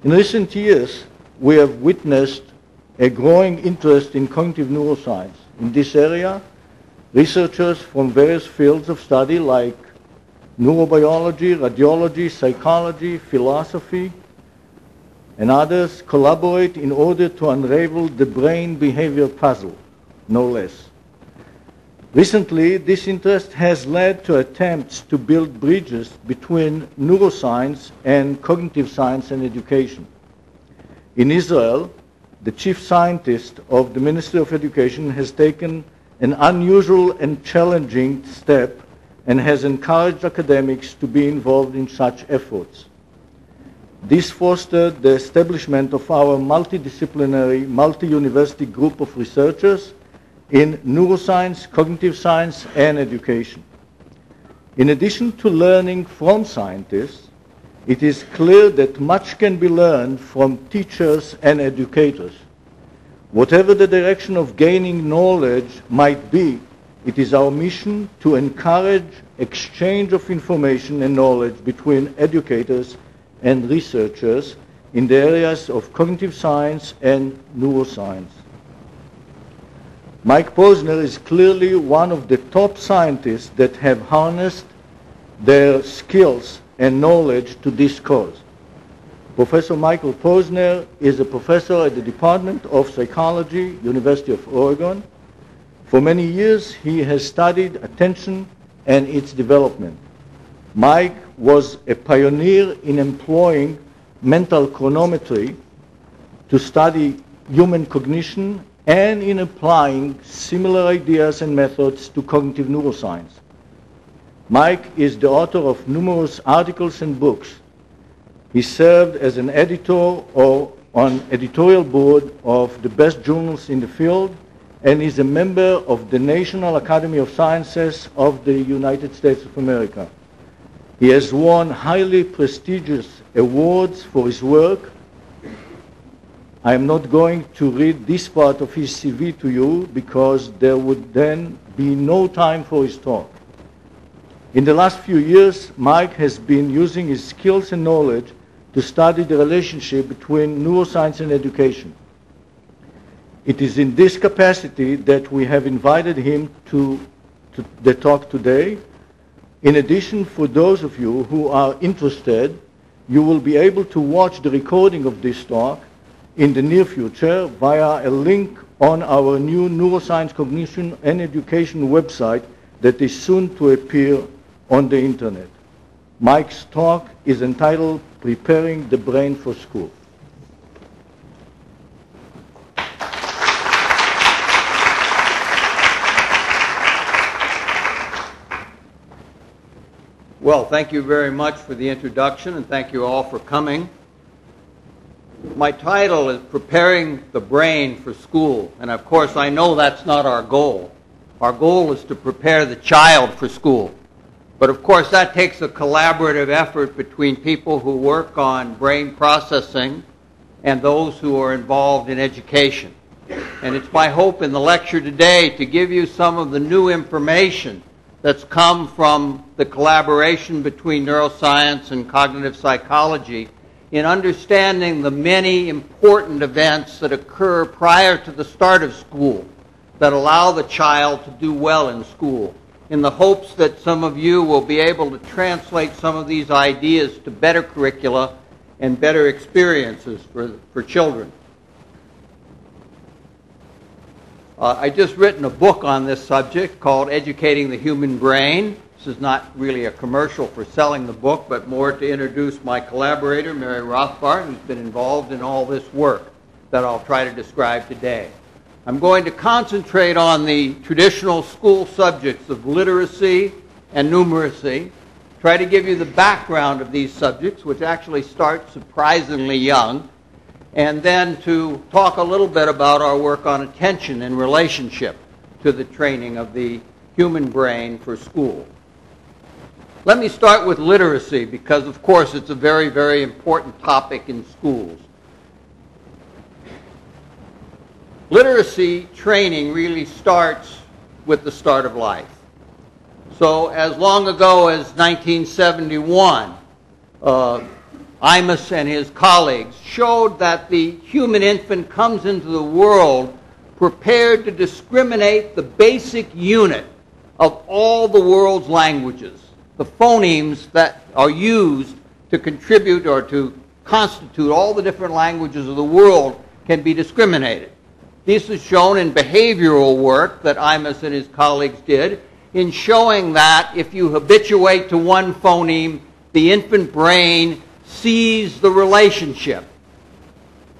In recent years, we have witnessed a growing interest in cognitive neuroscience. In this area, researchers from various fields of study like neurobiology, radiology, psychology, philosophy, and others collaborate in order to unravel the brain behavior puzzle, no less. Recently, this interest has led to attempts to build bridges between neuroscience and cognitive science and education. In Israel, the chief scientist of the Ministry of Education has taken an unusual and challenging step and has encouraged academics to be involved in such efforts. This fostered the establishment of our multidisciplinary, multi-university group of researchers in neuroscience, cognitive science, and education. In addition to learning from scientists, it is clear that much can be learned from teachers and educators. Whatever the direction of gaining knowledge might be, it is our mission to encourage exchange of information and knowledge between educators and researchers in the areas of cognitive science and neuroscience. Mike Posner is clearly one of the top scientists that have harnessed their skills and knowledge to this cause. Professor Michael Posner is a professor at the Department of Psychology, University of Oregon. For many years, he has studied attention and its development. Mike was a pioneer in employing mental chronometry to study human cognition and in applying similar ideas and methods to cognitive neuroscience. Mike is the author of numerous articles and books. He served as an editor or on editorial board of the best journals in the field and is a member of the National Academy of Sciences of the United States of America. He has won highly prestigious awards for his work. I am not going to read this part of his CV to you because there would then be no time for his talk. In the last few years, Mike has been using his skills and knowledge to study the relationship between neuroscience and education. It is in this capacity that we have invited him to the talk today. In addition, for those of you who are interested, you will be able to watch the recording of this talk in the near future via a link on our new Neuroscience, Cognition, and Education website that is soon to appear on the internet. Mike's talk is entitled Preparing the Brain for School. Well, thank you very much for the introduction, and thank you all for coming. My title is Preparing the Brain for School, and of course I know that's not our goal. Our goal is to prepare the child for school. But of course that takes a collaborative effort between people who work on brain processing and those who are involved in education. And it's my hope in the lecture today to give you some of the new information that's come from the collaboration between neuroscience and cognitive psychology in understanding the many important events that occur prior to the start of school that allow the child to do well in school, in the hopes that some of you will be able to translate some of these ideas to better curricula and better experiences for children. I just written a book on this subject called Educating the Human Brain. This is not really a commercial for selling the book, but more to introduce my collaborator, Mary Rothbard, who's been involved in all this work that I'll try to describe today. I'm going to concentrate on the traditional school subjects of literacy and numeracy, try to give you the background of these subjects, which actually start surprisingly young, and then to talk a little bit about our work on attention in relationship to the training of the human brain for school. Let me start with literacy because, of course, it's a very, very important topic in schools. Literacy training really starts with the start of life. So as long ago as 1971, Imus and his colleagues showed that the human infant comes into the world prepared to discriminate the basic unit of all the world's languages, the phonemes that are used to contribute or to constitute all the different languages of the world can be discriminated. This is shown in behavioral work that Imus and his colleagues did in showing that if you habituate to one phoneme, the infant brain sees the relationship,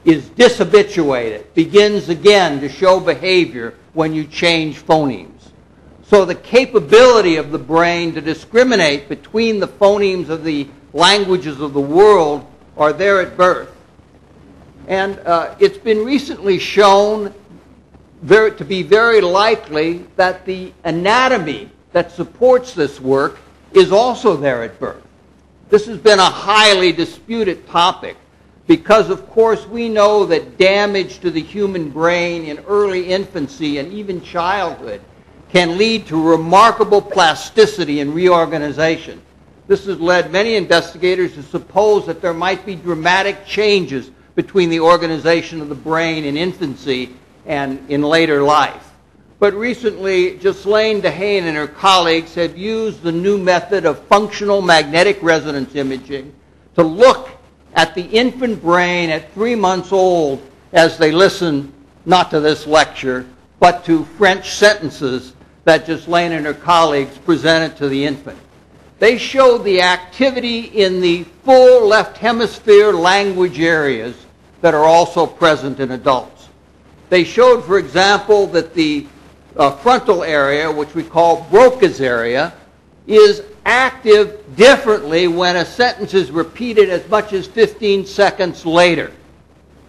is dishabituated, begins again to show behavior when you change phonemes. So the capability of the brain to discriminate between the phonemes of the languages of the world are there at birth. And it's been recently shown to be very likely that the anatomy that supports this work is also there at birth. This has been a highly disputed topic because, of course, we know that damage to the human brain in early infancy and even childhood can lead to remarkable plasticity and reorganization. This has led many investigators to suppose that there might be dramatic changes between the organization of the brain in infancy and in later life. But recently, Ghislaine Dehane and her colleagues have used the new method of functional magnetic resonance imaging to look at the infant brain at 3 months old as they listen not to this lecture, but to French sentences that Ghislaine and her colleagues presented to the infant. They showed the activity in the full left hemisphere language areas that are also present in adults. They showed, for example, that the frontal area, which we call Broca's area, is active differently when a sentence is repeated as much as 15 seconds later,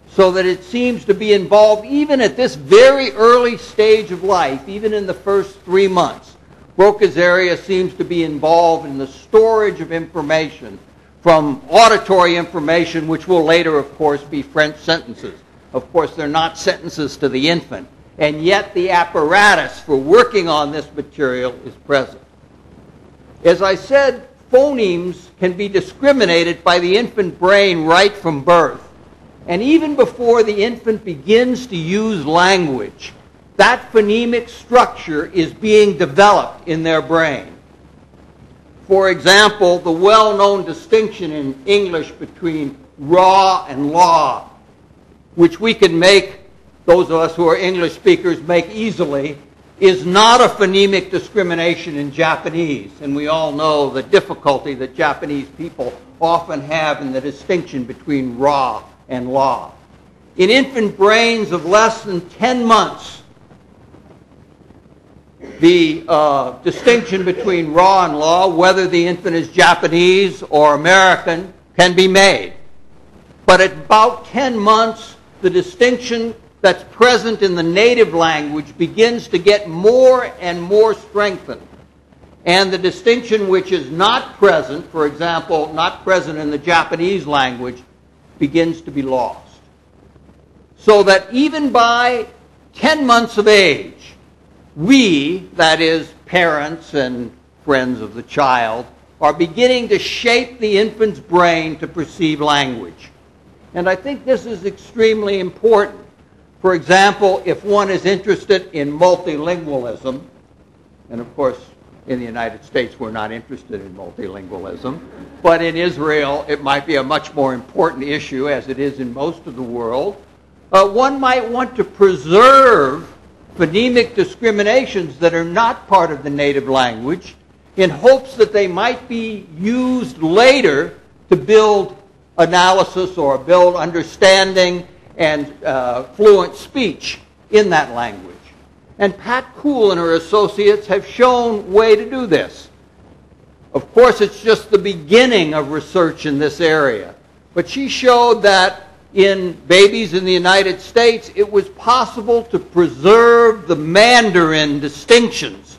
so that it seems to be involved even at this very early stage of life, even in the first 3 months. Broca's area seems to be involved in the storage of information from auditory information, which will later, of course, be French sentences. Of course, they're not sentences to the infant, and yet the apparatus for working on this material is present. As I said, phonemes can be discriminated by the infant brain right from birth. And even before the infant begins to use language, that phonemic structure is being developed in their brain. For example, the well-known distinction in English between raw and law, which we can make, those of us who are English speakers, make easily, is not a phonemic discrimination in Japanese. And we all know the difficulty that Japanese people often have in the distinction between raw and law. In infant brains of less than 10 months, the distinction between raw and law, whether the infant is Japanese or American, can be made. But at about 10 months, the distinction that's present in the native language begins to get more and more strengthened. And the distinction which is not present, for example, not present in the Japanese language, begins to be lost. So that even by 10 months of age, we, that is, parents and friends of the child, are beginning to shape the infant's brain to perceive language. And I think this is extremely important. For example, if one is interested in multilingualism, and of course in the United States we're not interested in multilingualism, but in Israel it might be a much more important issue, as it is in most of the world, one might want to preserve phonemic discriminations that are not part of the native language in hopes that they might be used later to build analysis or build understanding and fluent speech in that language. And Pat Kuhl and her associates have shown a way to do this. Of course, it's just the beginning of research in this area. But she showed that in babies in the United States, it was possible to preserve the Mandarin distinctions,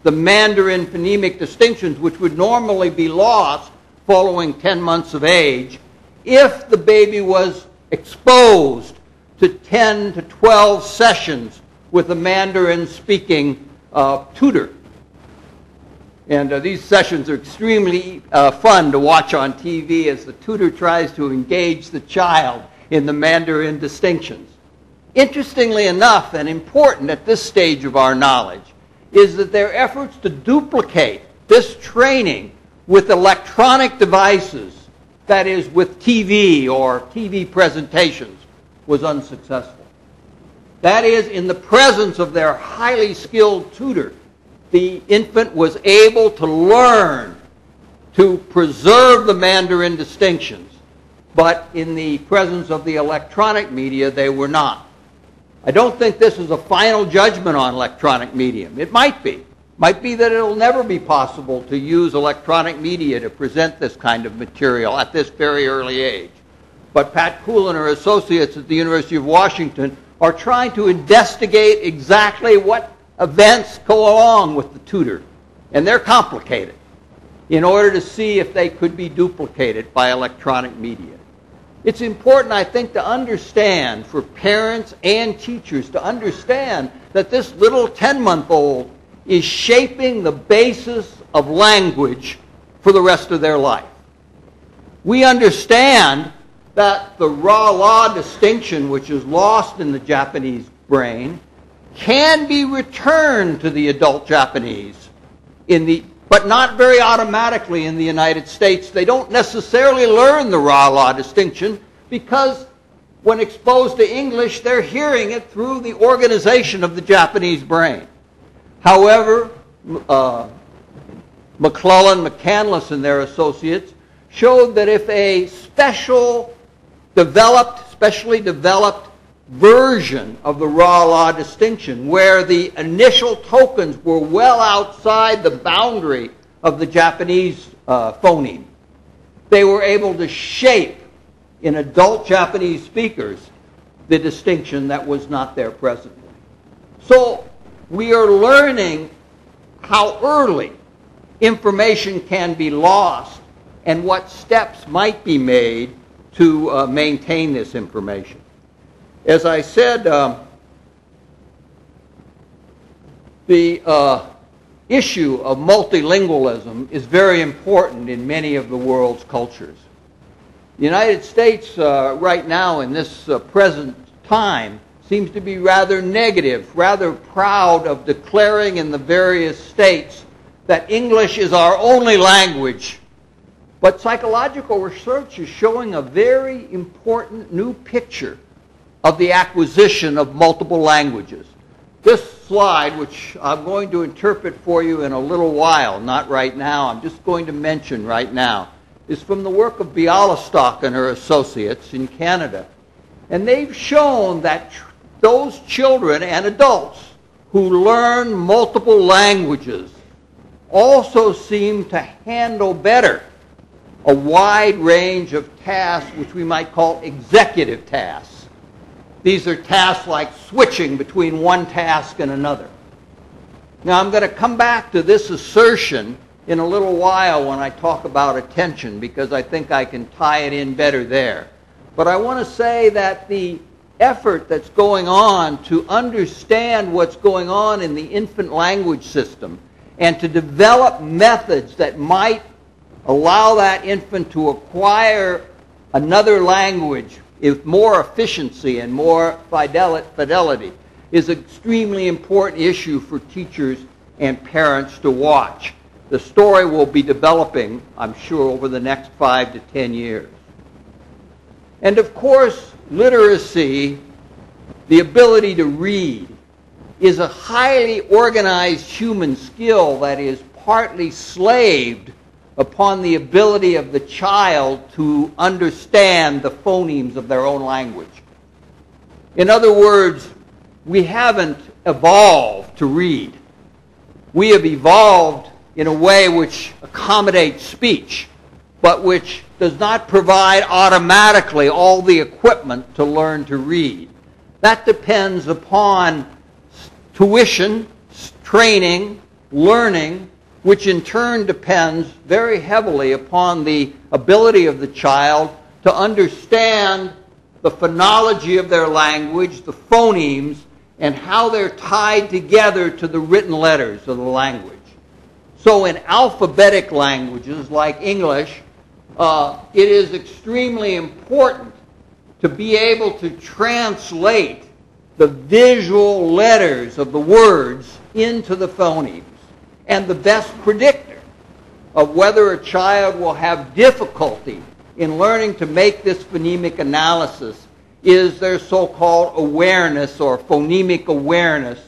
the Mandarin phonemic distinctions, which would normally be lost following 10 months of age, if the baby was exposed to 10 to 12 sessions with a Mandarin-speaking tutor. And these sessions are extremely fun to watch on TV as the tutor tries to engage the child in the Mandarin distinctions. Interestingly enough, and important at this stage of our knowledge, is that their efforts to duplicate this training with electronic devices, that is, with TV or TV presentations, was unsuccessful. That is, in the presence of their highly skilled tutor, the infant was able to learn to preserve the Mandarin distinctions, but in the presence of the electronic media, they were not. I don't think this is a final judgment on electronic medium. It might be. It might be that it will never be possible to use electronic media to present this kind of material at this very early age. But Pat Cool and her associates at the University of Washington are trying to investigate exactly what events go along with the tutor. And they're complicated, in order to see if they could be duplicated by electronic media. It's important, I think, to understand, for parents and teachers, to understand that this little 10-month-old is shaping the basis of language for the rest of their life. We understand that the ra-la distinction, which is lost in the Japanese brain, can be returned to the adult Japanese, but not very automatically in the United States. They don't necessarily learn the ra-la distinction because when exposed to English, they're hearing it through the organization of the Japanese brain. However, McClellan, McCandless, and their associates showed that if a specially developed version of the ra-la distinction, where the initial tokens were well outside the boundary of the Japanese phoneme, they were able to shape in adult Japanese speakers the distinction that was not there presently. So we are learning how early information can be lost and what steps might be made to maintain this information. As I said, the issue of multilingualism is very important in many of the world's cultures. The United States right now in this present time seems to be rather negative, rather proud of declaring in the various states that English is our only language. But psychological research is showing a very important new picture of the acquisition of multiple languages. This slide, which I'm going to interpret for you in a little while, not right now, I'm just going to mention right now, is from the work of Bialystok and her associates in Canada. And they've shown that those children and adults who learn multiple languages also seem to handle better a wide range of tasks which we might call executive tasks. These are tasks like switching between one task and another. Now I'm going to come back to this assertion in a little while when I talk about attention, because I think I can tie it in better there. But I want to say that the effort that's going on to understand what's going on in the infant language system and to develop methods that might allow that infant to acquire another language with more efficiency and more fidelity is an extremely important issue for teachers and parents to watch. The story will be developing, I'm sure, over the next 5 to 10 years. And of course, literacy, the ability to read, is a highly organized human skill that is partly slaved upon the ability of the child to understand the phonemes of their own language. In other words, we haven't evolved to read. We have evolved in a way which accommodates speech, but which does not provide automatically all the equipment to learn to read. That depends upon tuition, training, learning, which in turn depends very heavily upon the ability of the child to understand the phonology of their language, the phonemes, and how they're tied together to the written letters of the language. So in alphabetic languages like English, it is extremely important to be able to translate the visual letters of the words into the phonemes. And the best predictor of whether a child will have difficulty in learning to make this phonemic analysis is their so-called awareness or phonemic awareness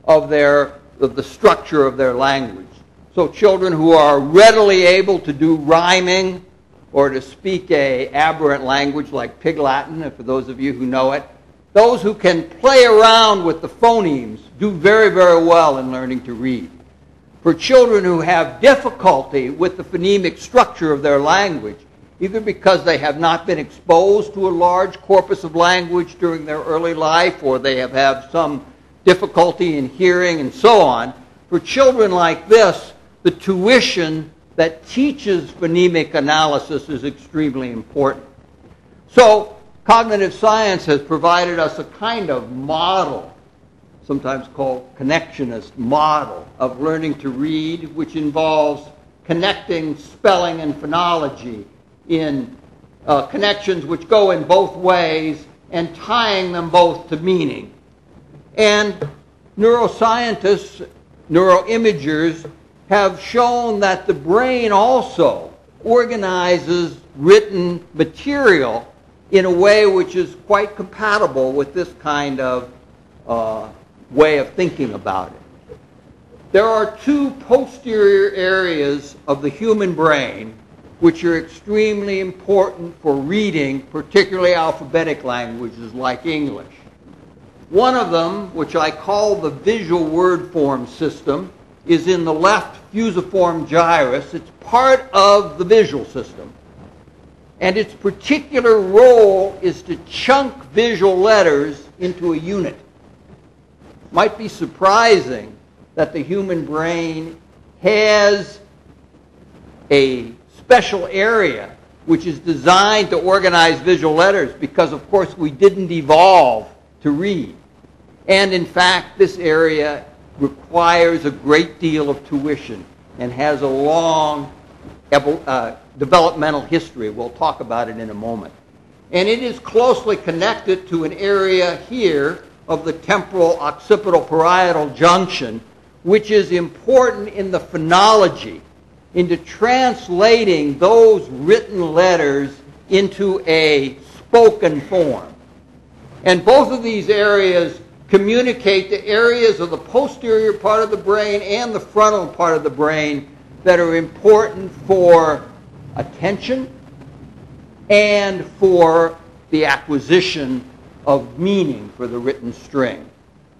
of the structure of their language. So children who are readily able to do rhyming or to speak a aberrant language like Pig Latin, and for those of you who know it, those who can play around with the phonemes do very, very well in learning to read. For children who have difficulty with the phonemic structure of their language, either because they have not been exposed to a large corpus of language during their early life, or they have had some difficulty in hearing and so on, for children like this, the tuition that teaches phonemic analysis is extremely important. So, cognitive science has provided us a kind of model, sometimes called connectionist model, of learning to read, which involves connecting spelling and phonology in connections which go in both ways and tying them both to meaning. And neuroscientists, neuroimagers, have shown that the brain also organizes written material in a way which is quite compatible with this kind of way of thinking about it. There are two posterior areas of the human brain which are extremely important for reading, particularly alphabetic languages like English. One of them, which I call the visual word form system, is in the left fusiform gyrus. It's part of the visual system. And its particular role is to chunk visual letters into a unit. It might be surprising that the human brain has a special area which is designed to organize visual letters because, of course, we didn't evolve to read. And, in fact, this area requires a great deal of tuition and has a long developmental history. We'll talk about it in a moment. And it is closely connected to an area here of the temporal occipital parietal junction, which is important in the phonology, into translating those written letters into a spoken form. And both of these areas communicate the areas of the posterior part of the brain and the frontal part of the brain that are important for attention and for the acquisition of meaning for the written string.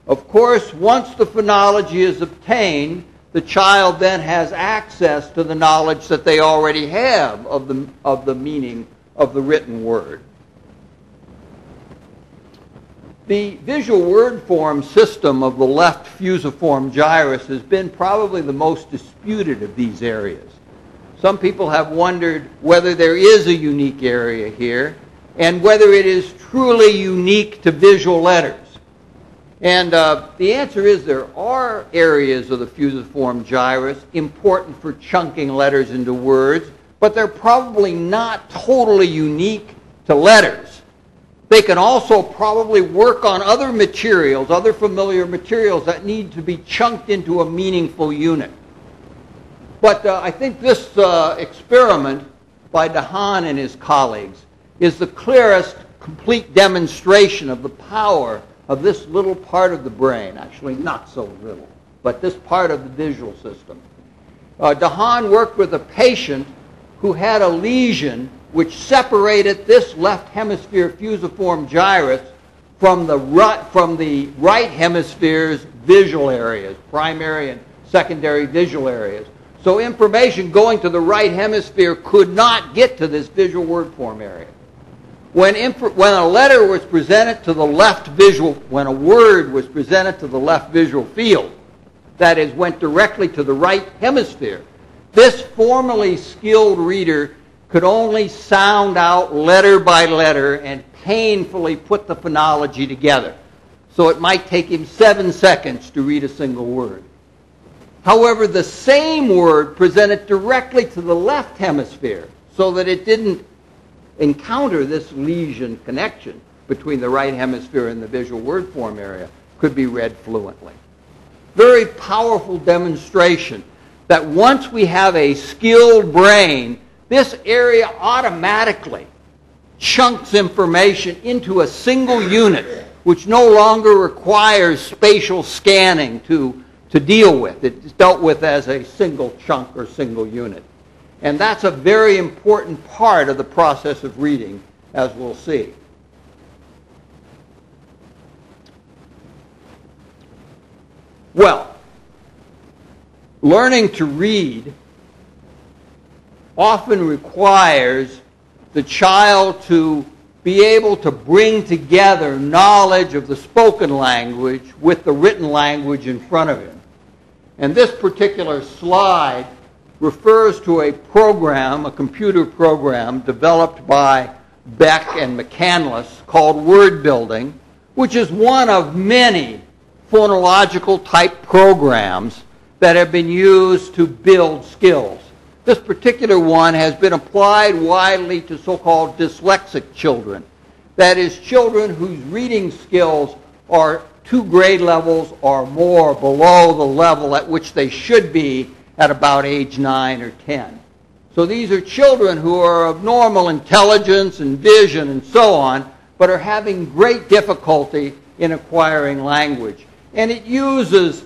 Of course, once the phonology is obtained, the child then has access to the knowledge that they already have of the meaning of the written word. The visual word form system of the left fusiform gyrus has been probably the most disputed of these areas. Some people have wondered whether there is a unique area here and whether it is truly unique to visual letters. And the answer is there are areas of the fusiform gyrus important for chunking letters into words, but they're probably not totally unique to letters. They can also probably work on other materials, other familiar materials that need to be chunked into a meaningful unit. But I think this experiment by DeHaan and his colleagues is the clearest complete demonstration of the power of this little part of the brain, actually not so little, but this part of the visual system. DeHaan worked with a patient who had a lesion which separated this left hemisphere fusiform gyrus from the right hemisphere's visual areas, primary and secondary visual areas. So information going to the right hemisphere could not get to this visual word form area. When a letter was presented to the left visual, when a word was presented to the left visual field, that is, went directly to the right hemisphere, this formerly skilled reader could only sound out letter by letter and painfully put the phonology together. So it might take him 7 seconds to read a single word. However, the same word presented directly to the left hemisphere so that it didn't encounter this lesion connection between the right hemisphere and the visual word form area could be read fluently. Very powerful demonstration that once we have a skilled brain, this area automatically chunks information into a single unit, which no longer requires spatial scanning to deal with. It's dealt with as a single chunk or single unit. And that's a very important part of the process of reading, as we'll see. Well, learning to read often requires the child to be able to bring together knowledge of the spoken language with the written language in front of him. And this particular slide refers to a program, a computer program, developed by Beck and McCandless called Word Building, which is one of many phonological type programs that have been used to build skills. This particular one has been applied widely to so-called dyslexic children. That is, children whose reading skills are 2 grade levels or more below the level at which they should be at about age 9 or 10. So these are children who are of normal intelligence and vision and so on, but are having great difficulty in acquiring language. And it uses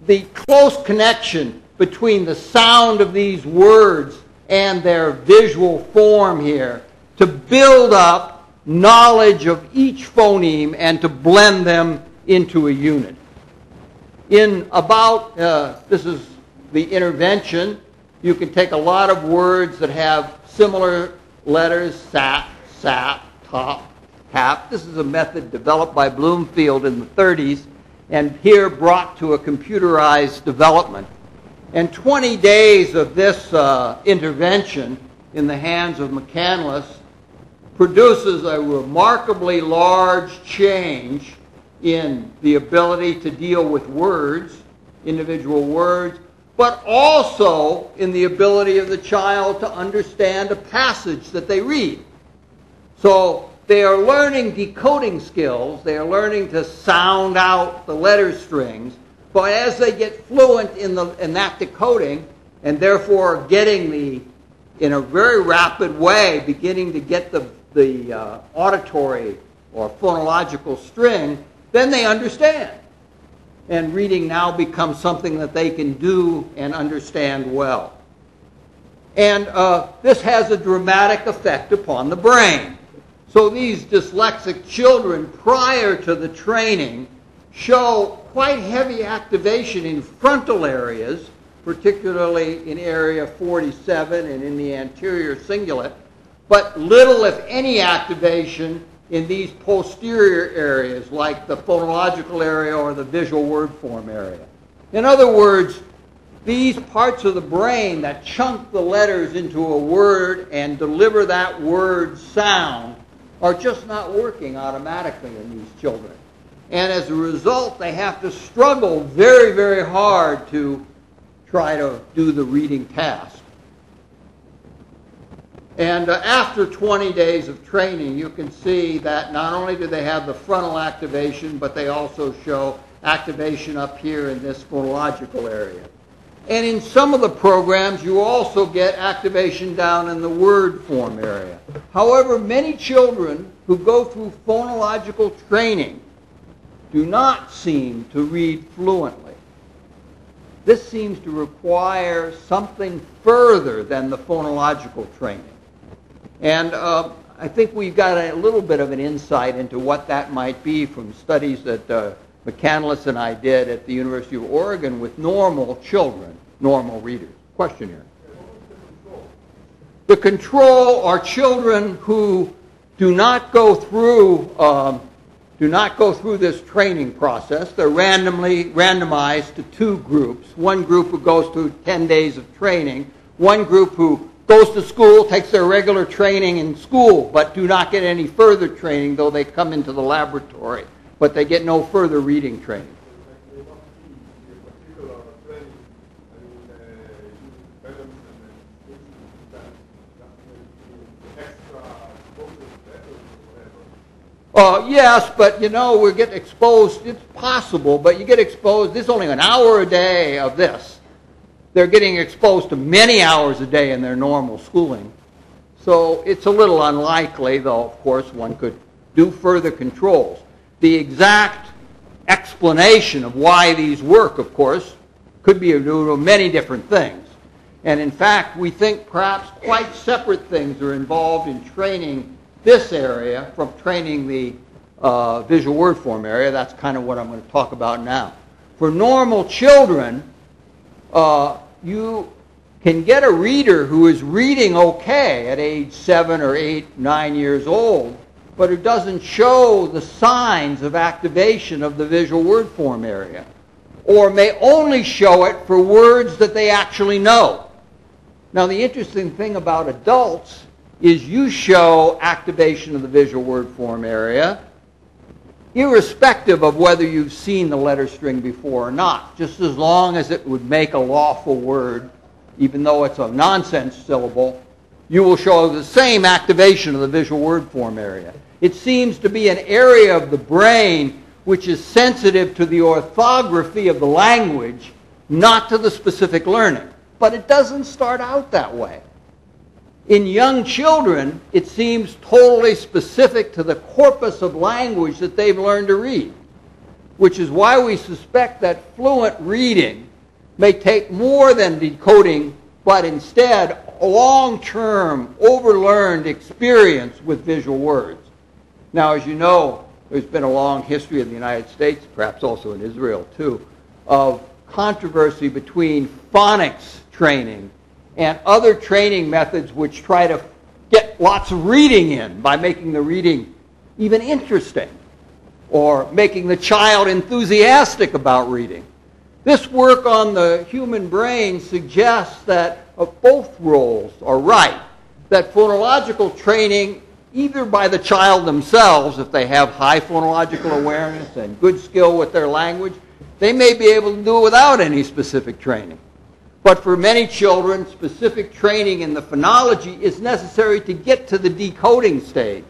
the close connection between the sound of these words and their visual form here to build up knowledge of each phoneme and to blend them into a unit. In about, this is the intervention, you can take a lot of words that have similar letters, sat, sap, top, tap. This is a method developed by Bloomfield in the 30s and here brought to a computerized development. And 20 days of this intervention in the hands of McCandless produces a remarkably large change in the ability to deal with words, individual words, but also in the ability of the child to understand a passage that they read. So they are learning decoding skills, they are learning to sound out the letter strings, but as they get fluent in that decoding, and therefore getting in a very rapid way, beginning to get the auditory or phonological string, then they understand. And reading now becomes something that they can do and understand well. And this has a dramatic effect upon the brain. So these dyslexic children, prior to the training, show quite heavy activation in frontal areas, particularly in area 47 and in the anterior cingulate, but little, if any, activation in these posterior areas like the phonological area or the visual word form area. In other words, these parts of the brain that chunk the letters into a word and deliver that word sound are just not working automatically in these children. And as a result, they have to struggle very, very hard to try to do the reading task. And after 20 days of training, you can see that not only do they have the frontal activation, but they also show activation up here in this phonological area. And in some of the programs, you also get activation down in the word form area. However, many children who go through phonological training do not seem to read fluently. This seems to require something further than the phonological training. And I think we've got a little bit of an insight into what that might be from studies that McCandless and I did at the University of Oregon with normal children, normal readers. Question here. The control are children who do not go through this training process. They're randomized to 2 groups. One group who goes through 10 days of training, one group who goes to school, takes their regular training in school, but do not get any further training, though they come into the laboratory, but they get no further reading training. Yes, but you know, we get exposed, it's possible, but you get exposed, this is only an hour a day of this. They're getting exposed to many hours a day in their normal schooling. So it's a little unlikely, though, of course, one could do further controls. The exact explanation of why these work, of course, could be due to many different things. And in fact, we think perhaps quite separate things are involved in training this area from training the visual word form area. That's kind of what I'm going to talk about now. For normal children, you can get a reader who is reading okay at age 7 or 8, 9 years old, but who doesn't show the signs of activation of the visual word form area, or may only show it for words that they actually know. Now, the interesting thing about adults is you show activation of the visual word form area irrespective of whether you've seen the letter string before or not, just as long as it would make a lawful word, even though it's a nonsense syllable, you will show the same activation of the visual word form area. It seems to be an area of the brain which is sensitive to the orthography of the language, not to the specific learning. But it doesn't start out that way. In young children, it seems totally specific to the corpus of language that they've learned to read, which is why we suspect that fluent reading may take more than decoding, but instead a long-term, overlearned experience with visual words. Now, as you know, there's been a long history in the United States, perhaps also in Israel too, of controversy between phonics training and other training methods which try to get lots of reading in by making the reading even interesting or making the child enthusiastic about reading. This work on the human brain suggests that both roles are right, that phonological training, either by the child themselves, if they have high phonological awareness and good skill with their language, they may be able to do it without any specific training. But for many children, specific training in the phonology is necessary to get to the decoding stage.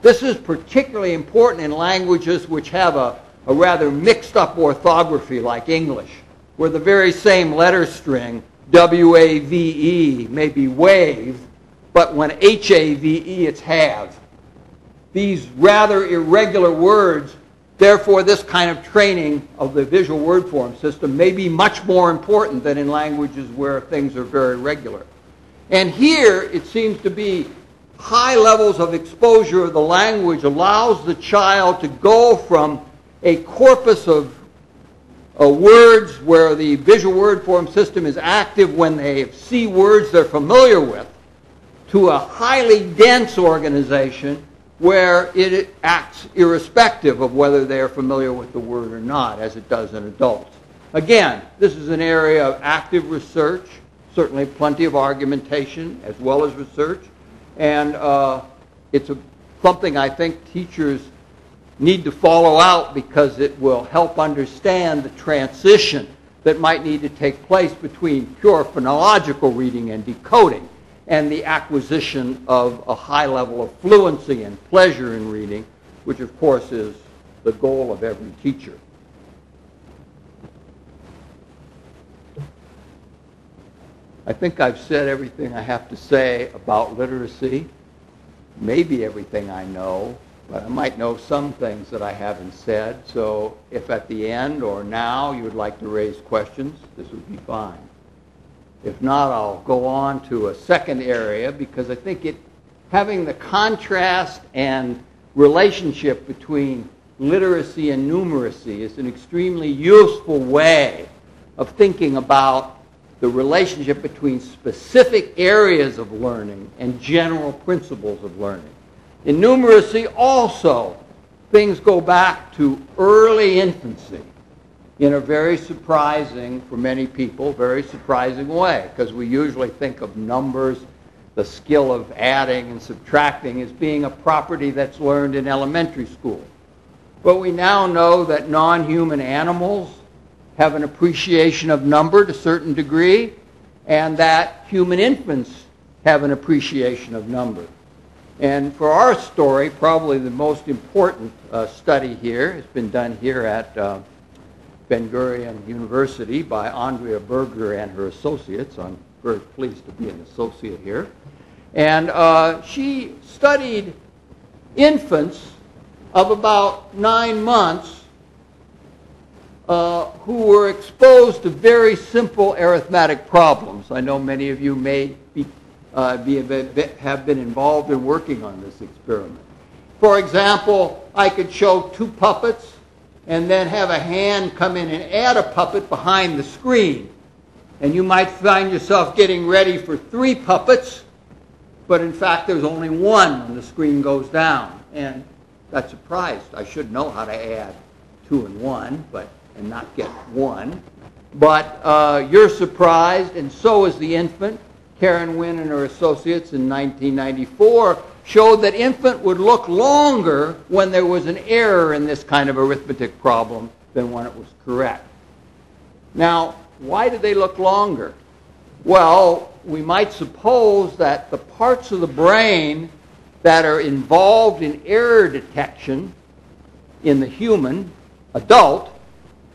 This is particularly important in languages which have a rather mixed up orthography like English, where the very same letter string, W-A-V-E, may be wave, but when H-A-V-E, it's have. These rather irregular words, therefore this kind of training of the visual word form system may be much more important than in languages where things are very regular. And here it seems to be high levels of exposure of the language allows the child to go from a corpus of words where the visual word form system is active when they see words they're familiar with, to a highly dense organization where it acts irrespective of whether they are familiar with the word or not, as it does in adults. Again, this is an area of active research, certainly plenty of argumentation as well as research, and it's something I think teachers need to follow out because it will help understand the transition that might need to take place between pure phonological reading and decoding and the acquisition of a high level of fluency and pleasure in reading, which of course is the goal of every teacher. I think I've said everything I have to say about literacy, maybe everything I know, but I might know some things that I haven't said. So if at the end or now you would like to raise questions, this would be fine. If not, I'll go on to a second area because I think having the contrast and relationship between literacy and numeracy is an extremely useful way of thinking about the relationship between specific areas of learning and general principles of learning. In numeracy also, things go back to early infancy in a very surprising, for many people, very surprising way, because we usually think of numbers, the skill of adding and subtracting, as being a property that's learned in elementary school. But we now know that non-human animals have an appreciation of number to a certain degree, and that human infants have an appreciation of number. And for our story, probably the most important study here has been done here at Ben-Gurion University by Andrea Berger and her associates. I'm very pleased to be an associate here. And she studied infants of about 9 months who were exposed to very simple arithmetic problems. I know many of you may have been involved in working on this experiment. For example, I could show 2 puppets and then have a hand come in and add a puppet behind the screen. And you might find yourself getting ready for 3 puppets, but in fact there's only 1 when the screen goes down. And that's surprised. I should know how to add 2 and 1, and not get 1. But you're surprised, and so is the infant. Karen Wynn and her associates in 1994 showed that infant would look longer when there was an error in this kind of arithmetic problem than when it was correct. Now, why do they look longer? Well, we might suppose that the parts of the brain that are involved in error detection in the human adult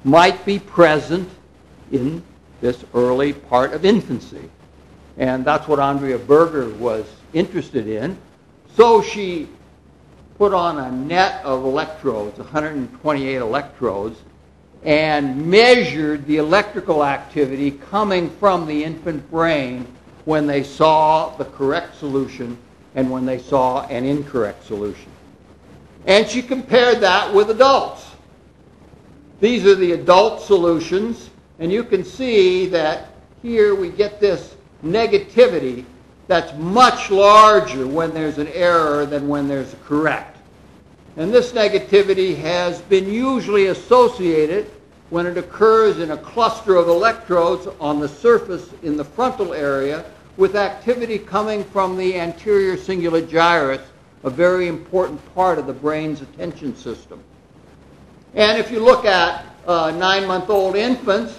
might be present in this early part of infancy. And that's what Andrea Berger was interested in. So she put on a net of electrodes, 128 electrodes, and measured the electrical activity coming from the infant brain when they saw the correct solution and when they saw an incorrect solution. And she compared that with adults. These are the adult solutions, and you can see that here we get this negativity that's much larger when there's an error than when there's a correct. And this negativity has been usually associated when it occurs in a cluster of electrodes on the surface in the frontal area with activity coming from the anterior cingulate gyrus, a very important part of the brain's attention system. And if you look at 9-month-old infants,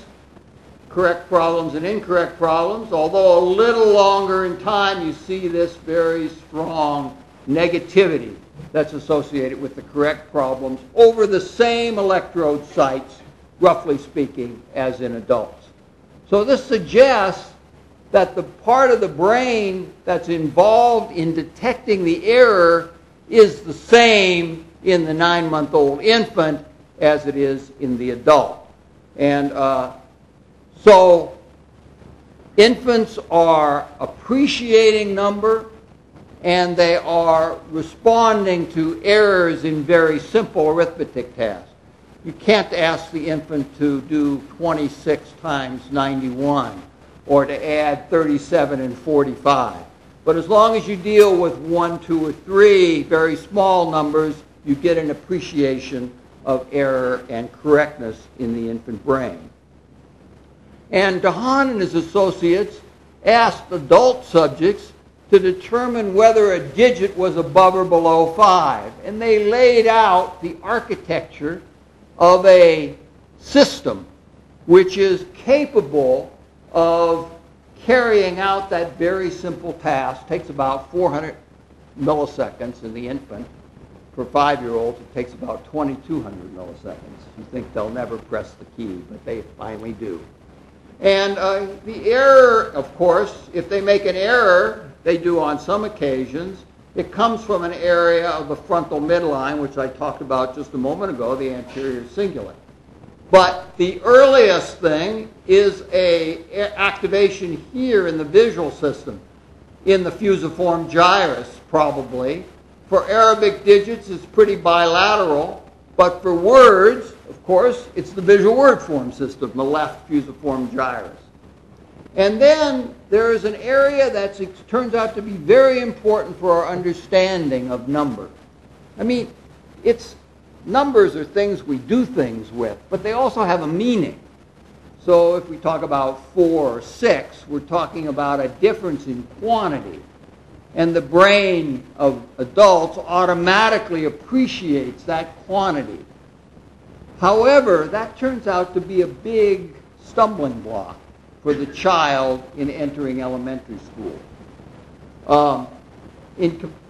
correct problems and incorrect problems, although a little longer in time, you see this very strong negativity that's associated with the correct problems over the same electrode sites, roughly speaking, as in adults. So this suggests that the part of the brain that's involved in detecting the error is the same in the 9-month-old infant as it is in the adult. And so infants are appreciating number, and they are responding to errors in very simple arithmetic tasks. You can't ask the infant to do 26 times 91 or to add 37 and 45. But as long as you deal with 1, 2, or 3 very small numbers, you get an appreciation of error and correctness in the infant brain. And DeHaan and his associates asked adult subjects to determine whether a digit was above or below 5. And they laid out the architecture of a system which is capable of carrying out that very simple task. It takes about 400 milliseconds in the infant. For 5-year-olds, it takes about 2,200 milliseconds. You think they'll never press the key, but they finally do. And the error, of course, if they make an error, they do on some occasions, it comes from an area of the frontal midline, which I talked about just a moment ago, the anterior cingulate. But the earliest thing is an activation here in the visual system, in the fusiform gyrus, probably. For Arabic digits, it's pretty bilateral. But for words, of course, it's the visual word form system, the left fusiform gyrus. And then there is an area that turns out to be very important for our understanding of number. I mean, numbers are things we do things with, but they also have a meaning. So if we talk about 4 or 6, we're talking about a difference in quantity. And the brain of adults automatically appreciates that quantity. However, that turns out to be a big stumbling block for the child in entering elementary school.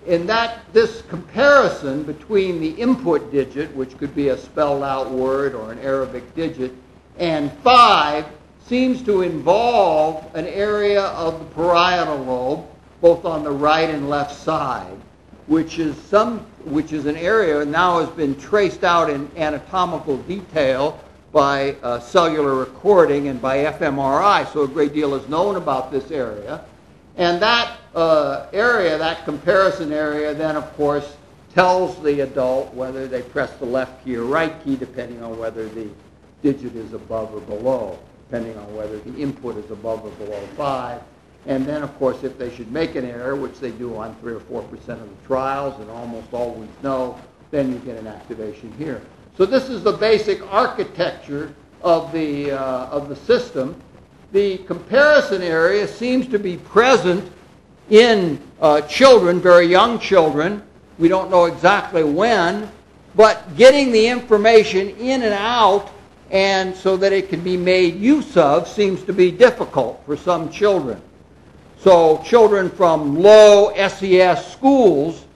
this comparison between the input digit, which could be a spelled out word or an Arabic digit, and 5 seems to involve an area of the parietal lobe, both on the right and left side, which is an area now has been traced out in anatomical detail by cellular recording and by fMRI. So a great deal is known about this area. And that area, that comparison area, then of course tells the adult whether they press the left key or right key, depending on whether the digit is above or below, depending on whether the input is above or below 5. And then, of course, if they should make an error, which they do on 3 or 4% of the trials and almost always know, then you get an activation here. So this is the basic architecture of the system. The comparison area seems to be present in children, very young children. We don't know exactly when, but getting the information in and out and so that it can be made use of seems to be difficult for some children. So children from low SES schools,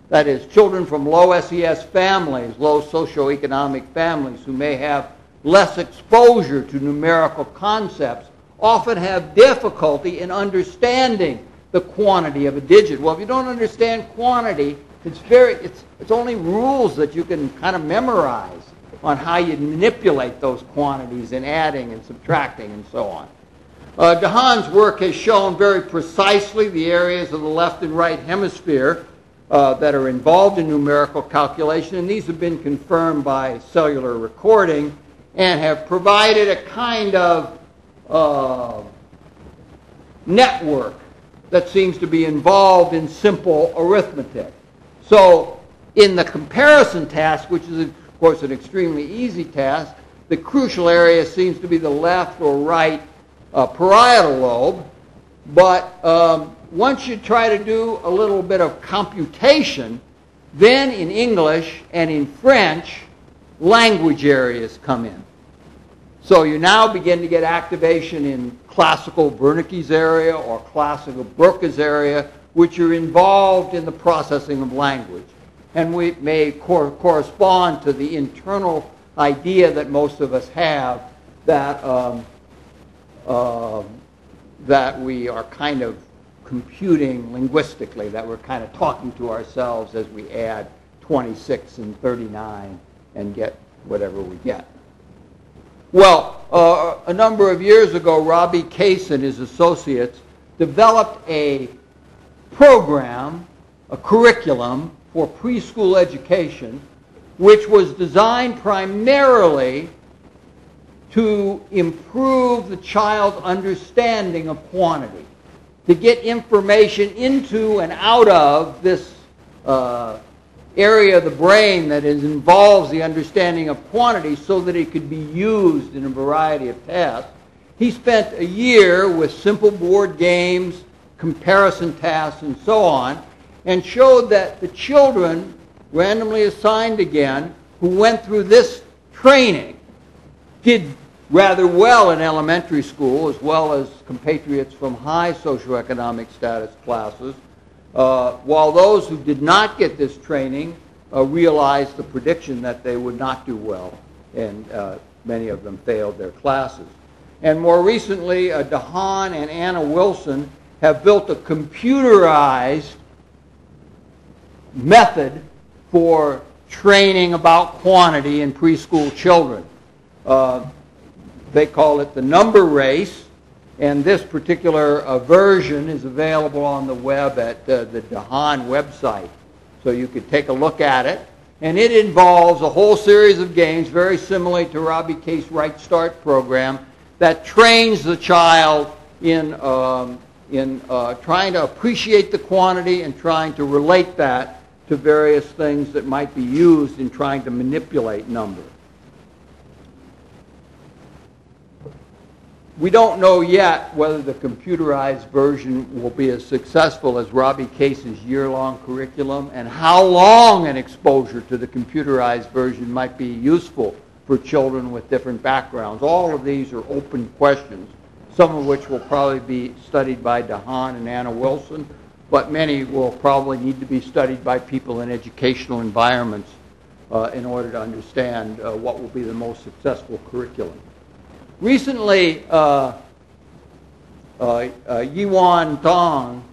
that is, children from low SES families, low socioeconomic families who may have less exposure to numerical concepts, often have difficulty in understanding the quantity of a digit. Well, if you don't understand quantity, it's only rules that you can kind of memorize on how you manipulate those quantities in adding and subtracting and so on. DeHaan's work has shown very precisely the areas of the left and right hemisphere that are involved in numerical calculation, and these have been confirmed by cellular recording and have provided a kind of network that seems to be involved in simple arithmetic. So in the comparison task, which is of course an extremely easy task, the crucial area seems to be the left or right parietal lobe, but once you try to do a little bit of computation, then in English and in French, language areas come in. So you now begin to get activation in classical Wernicke's area or classical Broca's area, which are involved in the processing of language. And we may correspond to the internal idea that most of us have that that we are kind of computing linguistically, that we're kind of talking to ourselves as we add 26 and 39 and get whatever we get. Well, a number of years ago, Robbie Case and his associates developed a program, a curriculum for preschool education, which was designed primarily to improve the child's understanding of quantity, to get information into and out of this area of the brain that involves the understanding of quantity so that it could be used in a variety of tasks. He spent a year with simple board games, comparison tasks, and so on, and showed that the children, randomly assigned again, who went through this training, did rather well in elementary school, as well as compatriots from high socioeconomic status classes, while those who did not get this training realized the prediction that they would not do well, and many of them failed their classes. And more recently, DeHaan and Anna Wilson have built a computerized method for training about quantity in preschool children. They call it the number race, and this particular version is available on the web at the DeHaan website. So you could take a look at it. And it involves a whole series of games, very similar to Robbie Case Right Start program, that trains the child in trying to appreciate the quantity and trying to relate that to various things that might be used in trying to manipulate numbers. We don't know yet whether the computerized version will be as successful as Robbie Case's year-long curriculum and how long an exposure to the computerized version might be useful for children with different backgrounds. All of these are open questions, some of which will probably be studied by DeHaan and Anna Wilson, but many will probably need to be studied by people in educational environments in order to understand what will be the most successful curriculum. Recently, Yiwan Dong,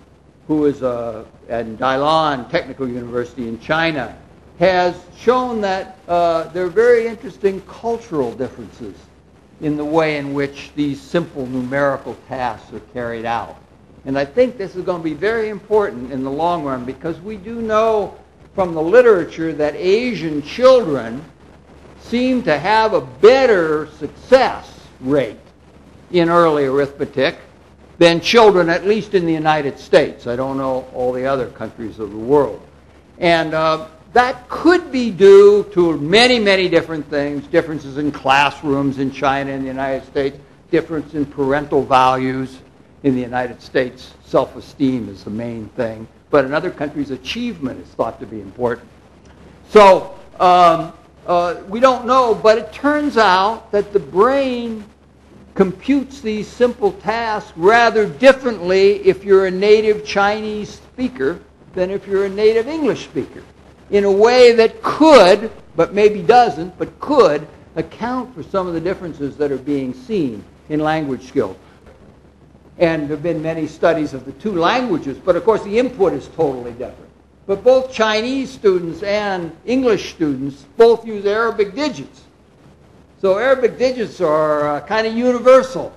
who is at Dalian Technical University in China, has shown that there are very interesting cultural differences in the way in which these simple numerical tasks are carried out. And I think this is going to be very important in the long run, because we do know from the literature that Asian children seem to have a better success rate in early arithmetic than children, at least in the United States. I don't know all the other countries of the world. And that could be due to many, many different things: differences in classrooms in China and the United States, difference in parental values. In the United States, self-esteem is the main thing, but in other countries, achievement is thought to be important. So we don't know, but it turns out that the brain computes these simple tasks rather differently if you're a native Chinese speaker than if you're a native English speaker, in a way that could, but maybe doesn't, but could account for some of the differences that are being seen in language skills. And there have been many studies of the two languages, but of course the input is totally different. But both Chinese students and English students both use Arabic digits. So Arabic digits are kind of universal.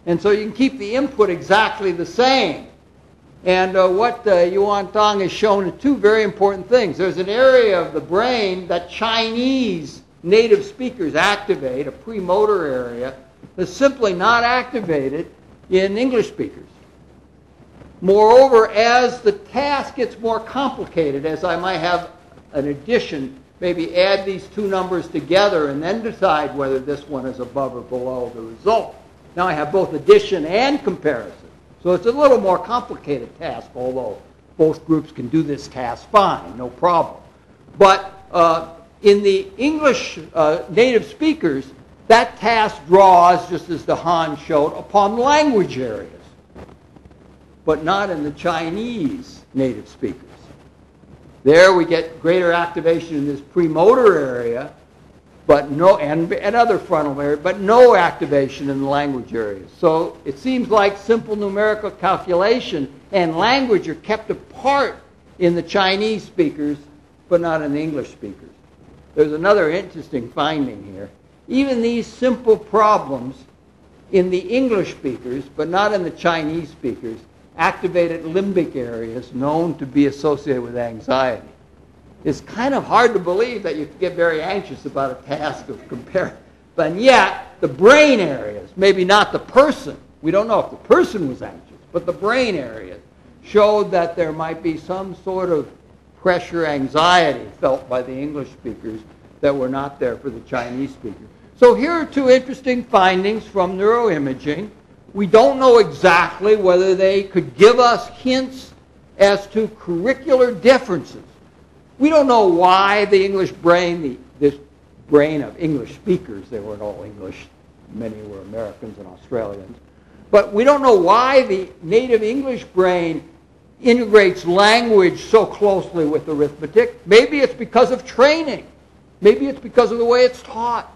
And so you can keep the input exactly the same. And what Yuan Tong has shown are two very important things. There's an area of the brain that Chinese native speakers activate, a premotor area, that's simply not activated in English speakers. Moreover, as the task gets more complicated, as I might have an addition, maybe add these two numbers together and then decide whether this one is above or below the result. Now I have both addition and comparison. So it's a little more complicated task, although both groups can do this task fine, no problem. But in the English native speakers, that task draws, just as the Han showed, upon language areas, but not in the Chinese native speakers. There we get greater activation in this premotor area, but no, and other frontal area, but no activation in the language areas. So it seems like simple numerical calculation and language are kept apart in the Chinese speakers, but not in the English speakers. There's another interesting finding here. Even these simple problems in the English speakers, but not in the Chinese speakers, activated limbic areas known to be associated with anxiety. It's kind of hard to believe that you can get very anxious about a task of comparison. But yet, the brain areas, maybe not the person, we don't know if the person was anxious, but the brain areas showed that there might be some sort of pressure, anxiety felt by the English speakers that were not there for the Chinese speakers. So here are two interesting findings from neuroimaging. We don't know exactly whether they could give us hints as to curricular differences. We don't know why the English brain, this brain of English speakers, they weren't all English, many were Americans and Australians, but we don't know why the native English brain integrates language so closely with arithmetic. Maybe it's because of training. Maybe it's because of the way it's taught.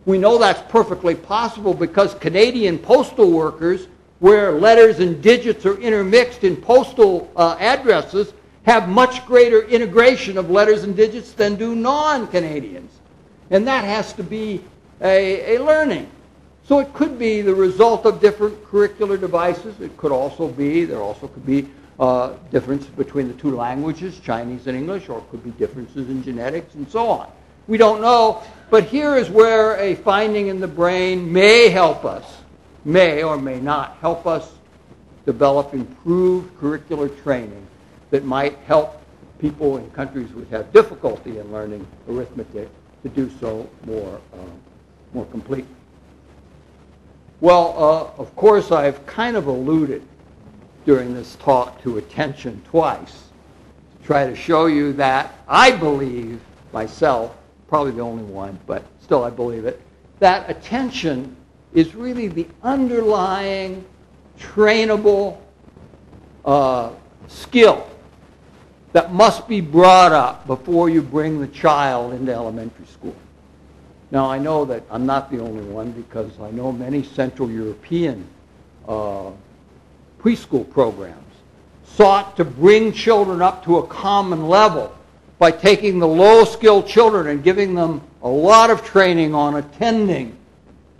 We know that's perfectly possible because Canadian postal workers, where letters and digits are intermixed in postal addresses, have much greater integration of letters and digits than do non-Canadians. And that has to be a learning. So it could be the result of different curricular devices. It could also be, there also could be difference between the two languages, Chinese and English, or it could be differences in genetics and so on. We don't know, but here is where a finding in the brain may help us, may or may not help us develop improved curricular training that might help people in countries which have difficulty in learning arithmetic to do so more completely. Well, of course, I've kind of alluded during this talk to attention twice to try to show you that I believe myself, probably the only one, but still I believe it, that attention is really the underlying trainable skill that must be brought up before you bring the child into elementary school. Now, I know that I'm not the only one, because I know many Central European preschool programs sought to bring children up to a common level by taking the low-skilled children and giving them a lot of training on attending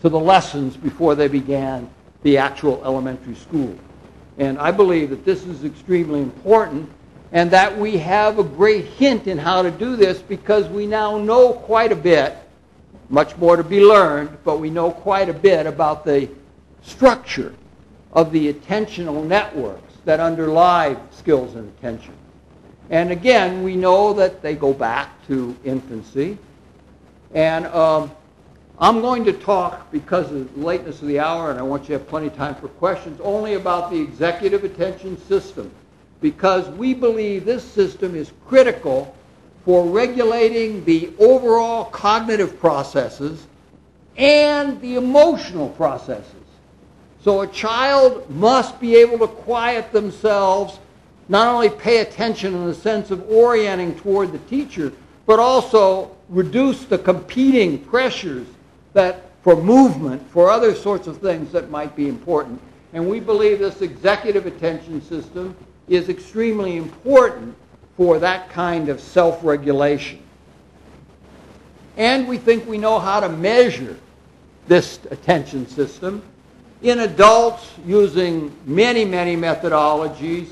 to the lessons before they began the actual elementary school. And I believe that this is extremely important, and that we have a great hint in how to do this, because we now know quite a bit, much more to be learned, but we know quite a bit about the structure of the attentional networks that underlie skills and attention. And again, we know that they go back to infancy. And I'm going to talk, because of the lateness of the hour, and I want you to have plenty of time for questions, only about the executive attention system, because we believe this system is critical for regulating the overall cognitive processes and the emotional processes. So a child must be able to quiet themselves, not only pay attention in the sense of orienting toward the teacher, but also reduce the competing pressures that for movement, for other sorts of things that might be important. And we believe this executive attention system is extremely important for that kind of self-regulation. And we think we know how to measure this attention system. In adults, using many, many methodologies,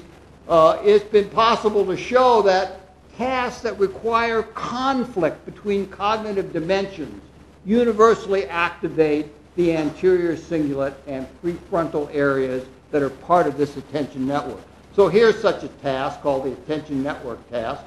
it's been possible to show that tasks that require conflict between cognitive dimensions universally activate the anterior cingulate and prefrontal areas that are part of this attention network. So here's such a task called the attention network task.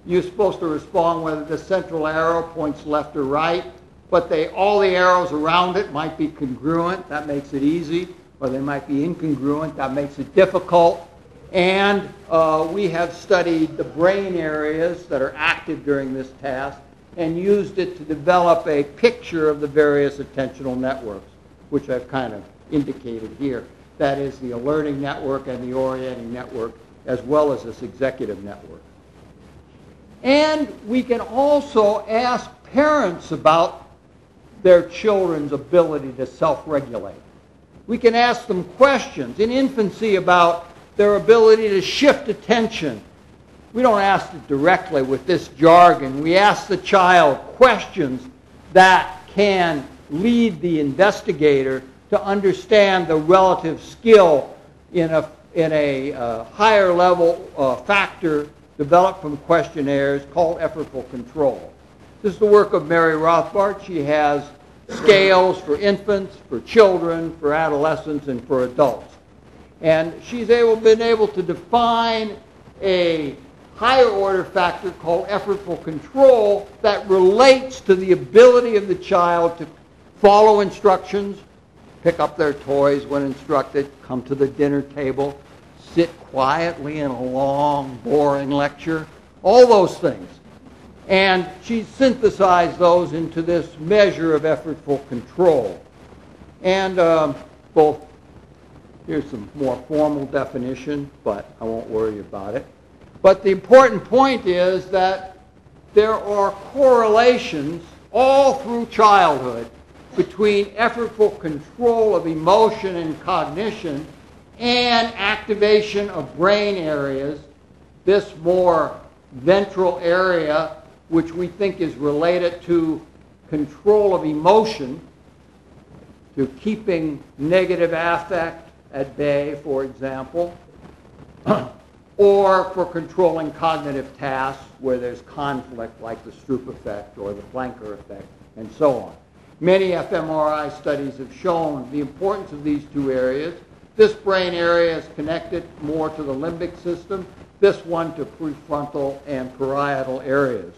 You're supposed to respond whether the central arrow points left or right, but all the arrows around it might be congruent. That makes it easy. Or they might be incongruent. That makes it difficult. And we have studied the brain areas that are active during this task and used it to develop a picture of the various attentional networks, which I've kind of indicated here. That is the alerting network and the orienting network, as well as this executive network. And we can also ask parents about their children's ability to self-regulate. We can ask them questions in infancy about their ability to shift attention. We don't ask it directly with this jargon. We ask the child questions that can lead the investigator to understand the relative skill in a higher level factor developed from questionnaires called Effortful Control. This is the work of Mary Rothbard. She has scales for infants, for children, for adolescents, and for adults. And she's been able to define a higher order factor called Effortful Control that relates to the ability of the child to follow instructions, pick up their toys when instructed, come to the dinner table, sit quietly in a long, boring lecture, all those things. And she synthesized those into this measure of effortful control. And here's some more formal definition, but I won't worry about it. But the important point is that there are correlations all through childhood between effortful control of emotion and cognition and activation of brain areas, this more ventral area, which we think is related to control of emotion, to keeping negative affect at bay, for example, or for controlling cognitive tasks where there's conflict, like the Stroop effect or the flanker effect, and so on. Many fMRI studies have shown the importance of these two areas. This brain area is connected more to the limbic system, this one to prefrontal and parietal areas.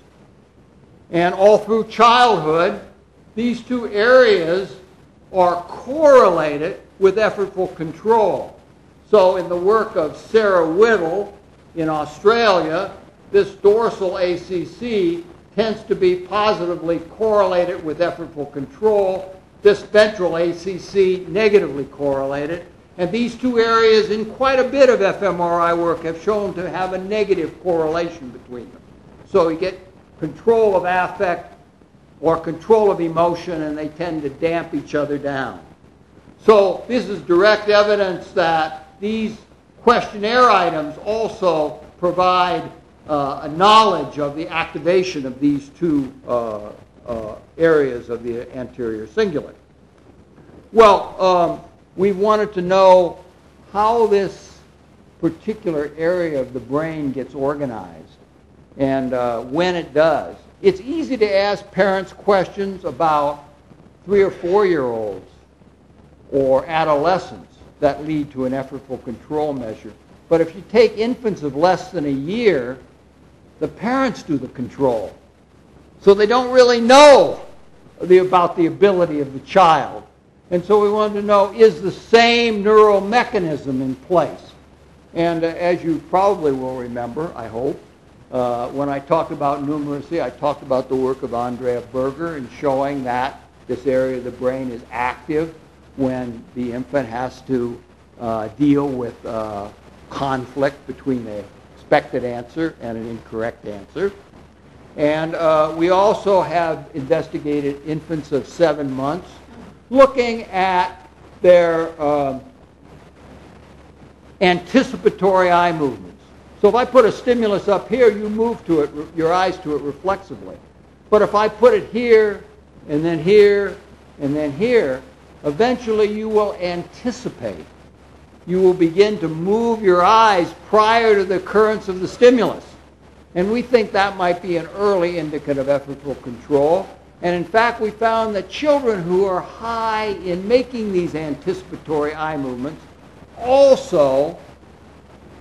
And all through childhood, these two areas are correlated with effortful control. So in the work of Sarah Whittle in Australia, this dorsal ACC tends to be positively correlated with effortful control, this ventral ACC negatively correlated. And these two areas in quite a bit of fMRI work have shown to have a negative correlation between them. So you get control of affect or control of emotion, and they tend to damp each other down. So this is direct evidence that these questionnaire items also provide a knowledge of the activation of these two areas of the anterior cingulate. Well, we wanted to know how this particular area of the brain gets organized and when it does. It's easy to ask parents questions about 3 or 4-year-olds or adolescents that lead to an effortful control measure. But if you take infants of less than a year, the parents do the control. So they don't really know about the ability of the child. And so we wanted to know, is the same neural mechanism in place? And as you probably will remember, I hope, when I talked about numeracy, I talked about the work of Andrea Berger in showing that this area of the brain is active when the infant has to deal with conflict between an expected answer and an incorrect answer. And we also have investigated infants of 7 months, looking at their anticipatory eye movements. So if I put a stimulus up here, you move to it, your eyes to it reflexively. But if I put it here, and then here, and then here, eventually you will anticipate. You will begin to move your eyes prior to the occurrence of the stimulus. And we think that might be an early indicative of effortful control. And in fact, we found that children who are high in making these anticipatory eye movements also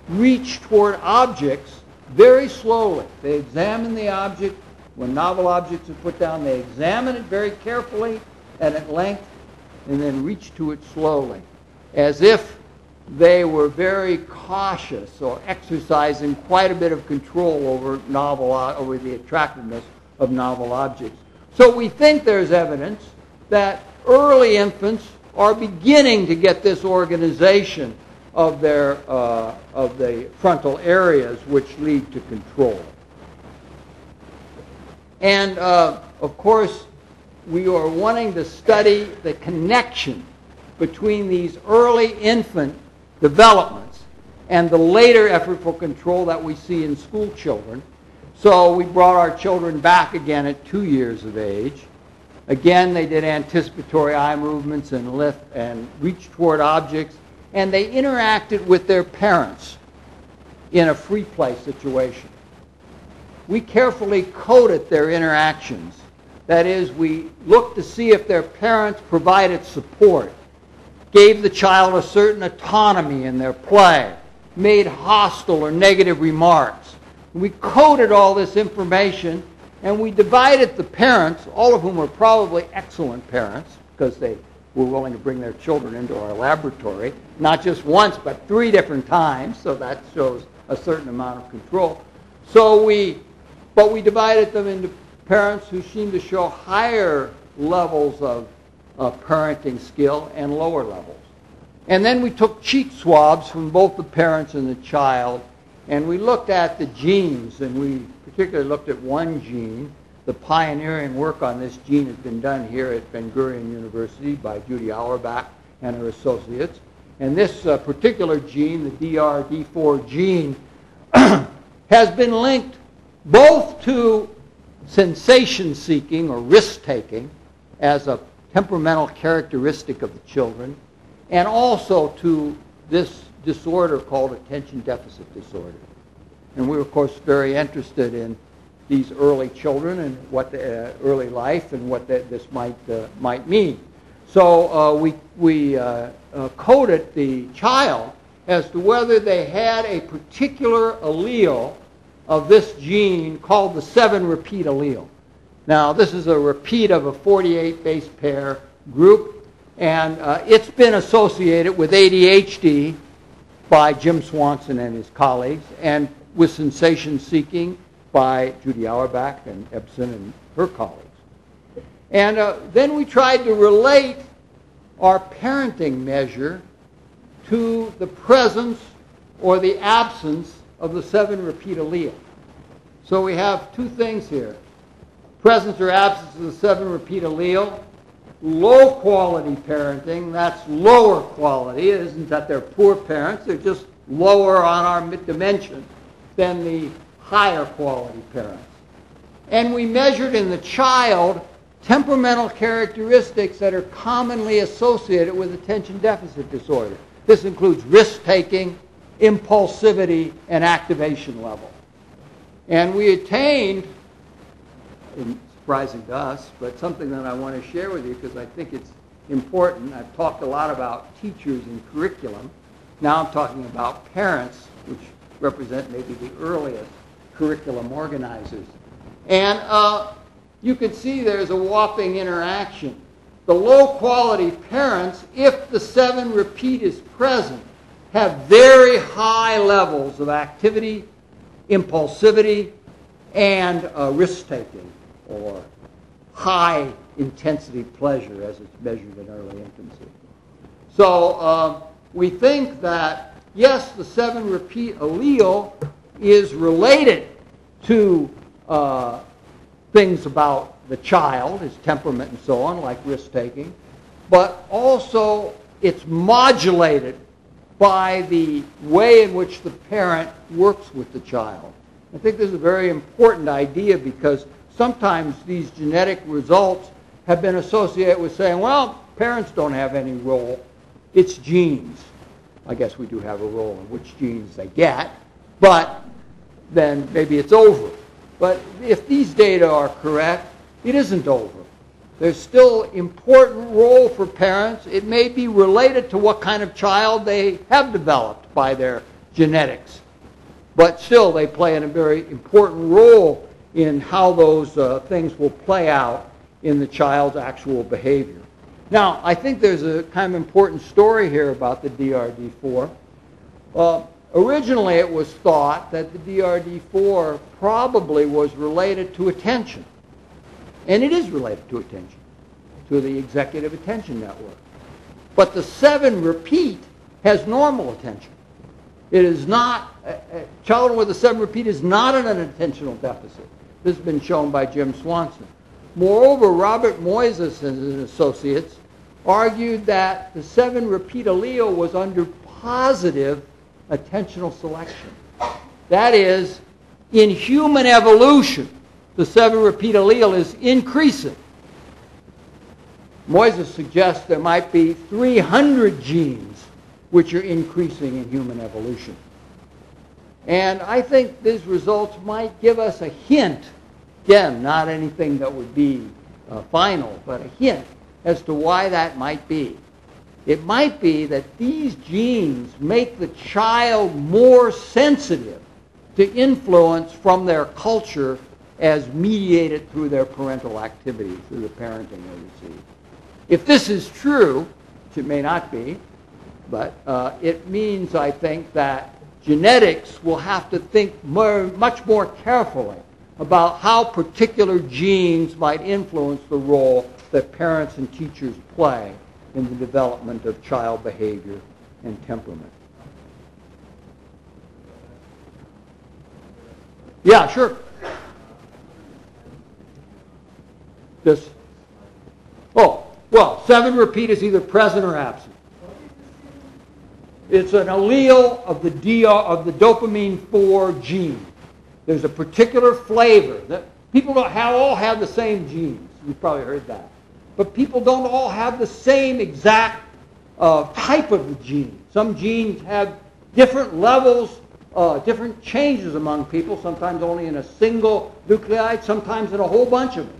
reach toward objects very slowly. They examine the object. When novel objects are put down, they examine it very carefully and at length, and then reach to it slowly, as if they were very cautious or exercising quite a bit of control over over the attractiveness of novel objects. So we think there's evidence that early infants are beginning to get this organization of their of the frontal areas which lead to control. And of course, we are wanting to study the connection between these early infant developments and the later effortful control that we see in school children. So we brought our children back again at 2 years of age. Again, they did anticipatory eye movements and lift and reach toward objects, and they interacted with their parents in a free play situation. We carefully coded their interactions. That is, we looked to see if their parents provided support, gave the child a certain autonomy in their play, made hostile or negative remarks. We coded all this information, and we divided the parents, all of whom were probably excellent parents, because they were willing to bring their children into our laboratory, not just once, but 3 different times, so that shows a certain amount of control. But we divided them into parents who seemed to show higher levels of parenting skill and lower levels. And then we took cheek swabs from both the parents and the child, and we looked at the genes, and we particularly looked at one gene. The pioneering work on this gene has been done here at Ben-Gurion University by Judy Auerbach and her associates. And this particular gene, the DRD4 gene, has been linked both to sensation-seeking or risk-taking as a temperamental characteristic of the children, and also to this disorder called attention deficit disorder. And we were, of course, very interested in these early children and what the early life and what this might mean. So we coded the child as to whether they had a particular allele of this gene called the 7-repeat allele. Now, this is a repeat of a 48 base pair group, and it's been associated with ADHD by Jim Swanson and his colleagues, and with sensation-seeking by Judy Auerbach and Ebsen and her colleagues. And then we tried to relate our parenting measure to the presence or the absence of the 7 repeat allele. So we have two things here. Presence or absence of the 7 repeat allele. Low quality parenting, that's lower quality. It isn't that they're poor parents, they're just lower on our dimension than the higher quality parents. And we measured in the child temperamental characteristics that are commonly associated with attention deficit disorder. This includes risk-taking, impulsivity, and activation level. And we attained, surprising to us, but something that I want to share with you because I think it's important. I've talked a lot about teachers and curriculum. Now I'm talking about parents, which represent maybe the earliest curriculum organizers. And you can see there's a whopping interaction. The low-quality parents, if the 7 repeat is present, have very high levels of activity, impulsivity, and risk-taking, or high-intensity pleasure as it's measured in early infancy. So we think that, yes, the 7 repeat allele is related to things about the child, his temperament and so on, like risk-taking, but also it's modulated by the way in which the parent works with the child. I think this is a very important idea because sometimes these genetic results have been associated with saying, well, parents don't have any role, it's genes. I guess we do have a role in which genes they get, but then maybe it's over. But if these data are correct, it isn't over. There's still important role for parents. It may be related to what kind of child they have developed by their genetics. But still, they play a very important role in how those things will play out in the child's actual behavior. Now, I think there's a kind of important story here about the DRD4. Originally, it was thought that the DRD4 probably was related to attention. And it is related to attention, to the executive attention network. But the 7 repeat has normal attention. It is not, a child with a 7 repeat is not in an attentional deficit. This has been shown by Jim Swanson. Moreover, Robert Moises and his associates argued that the 7 repeat allele was under positive attentional selection. That is, in human evolution, the 7 repeat allele is increasing. Moises suggests there might be 300 genes which are increasing in human evolution. And I think these results might give us a hint, again, not anything that would be final, but a hint as to why that might be. It might be that these genes make the child more sensitive to influence from their culture as mediated through their parental activity, through the parenting they receive. If this is true, which it may not be, but it means, I think, that genetics will have to think much more carefully about how particular genes might influence the role that parents and teachers play in the development of child behavior and temperament. Yeah, sure. This. Oh, well, 7 repeat is either present or absent. It's an allele of the dopamine 4 gene. There's a particular flavor that people don't all have the same genes. You've probably heard that. But people don't all have the same exact type of the gene. Some genes have different levels, different changes among people, sometimes only in a single nucleotide, sometimes in a whole bunch of them.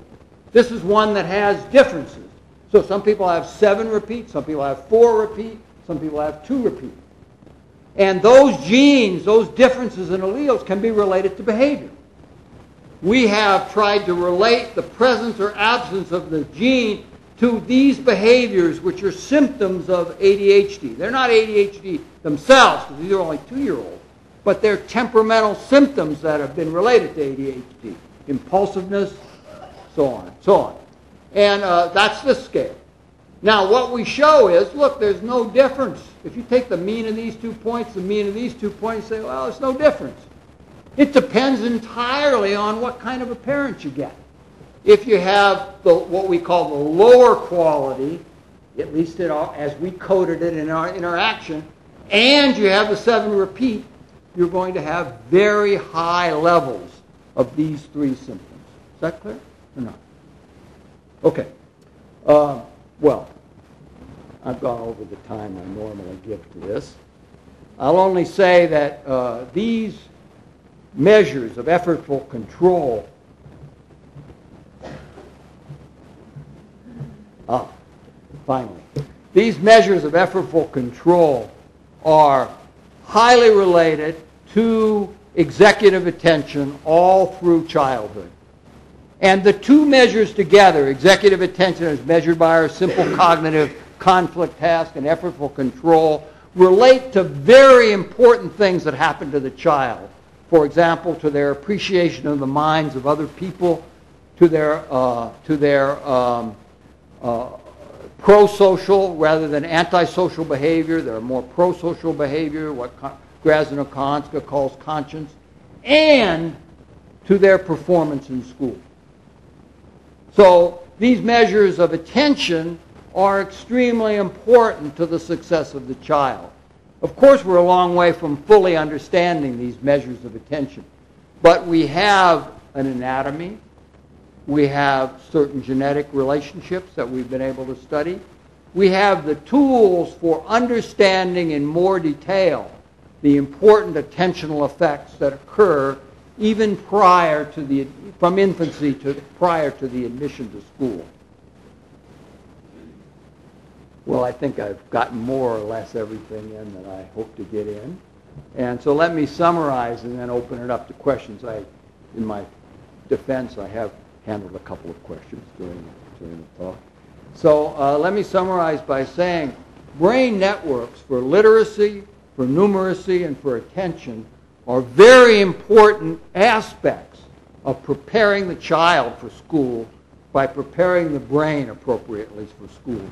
This is one that has differences. So some people have 7 repeats, some people have 4 repeats, some people have 2 repeats. And those genes, those differences in alleles can be related to behavior. We have tried to relate the presence or absence of the gene to these behaviors, which are symptoms of ADHD. They're not ADHD themselves, because these are only 2-year-olds, but they're temperamental symptoms that have been related to ADHD. Impulsiveness, so on, so on. And that's this scale. Now, what we show is, look, there's no difference. If you take the mean of these 2 points, the mean of these 2 points, you say, well, there's no difference. It depends entirely on what kind of a parent you get. If you have what we call the lower quality, at least as we coded it in our interaction, and you have the 7 repeat, you're going to have very high levels of these 3 symptoms. Is that clear or not? Okay. Well, I've gone over the time I normally give to this. I'll only say that these measures of effortful control finally. These measures of effortful control are highly related to executive attention all through childhood. And the 2 measures together, executive attention as measured by our simple cognitive conflict task and effortful control, relate to very important things that happen to the child. For example, to their appreciation of the minds of other people, to their pro-social rather than antisocial behavior. They're more pro-social behavior, what Krasnokonska calls conscience, and to their performance in school. So these measures of attention are extremely important to the success of the child. Of course, we're a long way from fully understanding these measures of attention, but we have an anatomy. We have certain genetic relationships that we've been able to study. We have the tools for understanding in more detail the important attentional effects that occur even prior to from infancy to prior to the admission to school. Well, I think I've gotten more or less everything in that I hope to get in. And so let me summarize and then open it up to questions. In my defense, I have handled a couple of questions during the talk. So let me summarize by saying brain networks for literacy, for numeracy, and for attention are very important aspects of preparing the child for school by preparing the brain appropriately for school.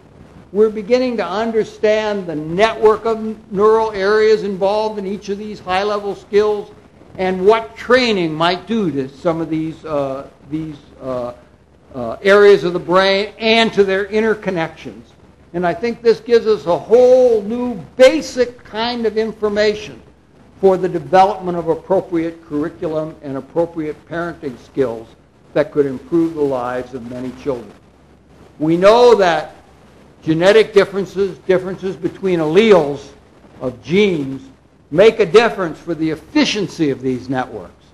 We're beginning to understand the network of neural areas involved in each of these high-level skills and what training might do to some of these areas of the brain and to their interconnections. And I think this gives us a whole new basic kind of information for the development of appropriate curriculum and appropriate parenting skills that could improve the lives of many children. We know that genetic differences between alleles of genes make a difference for the efficiency of these networks.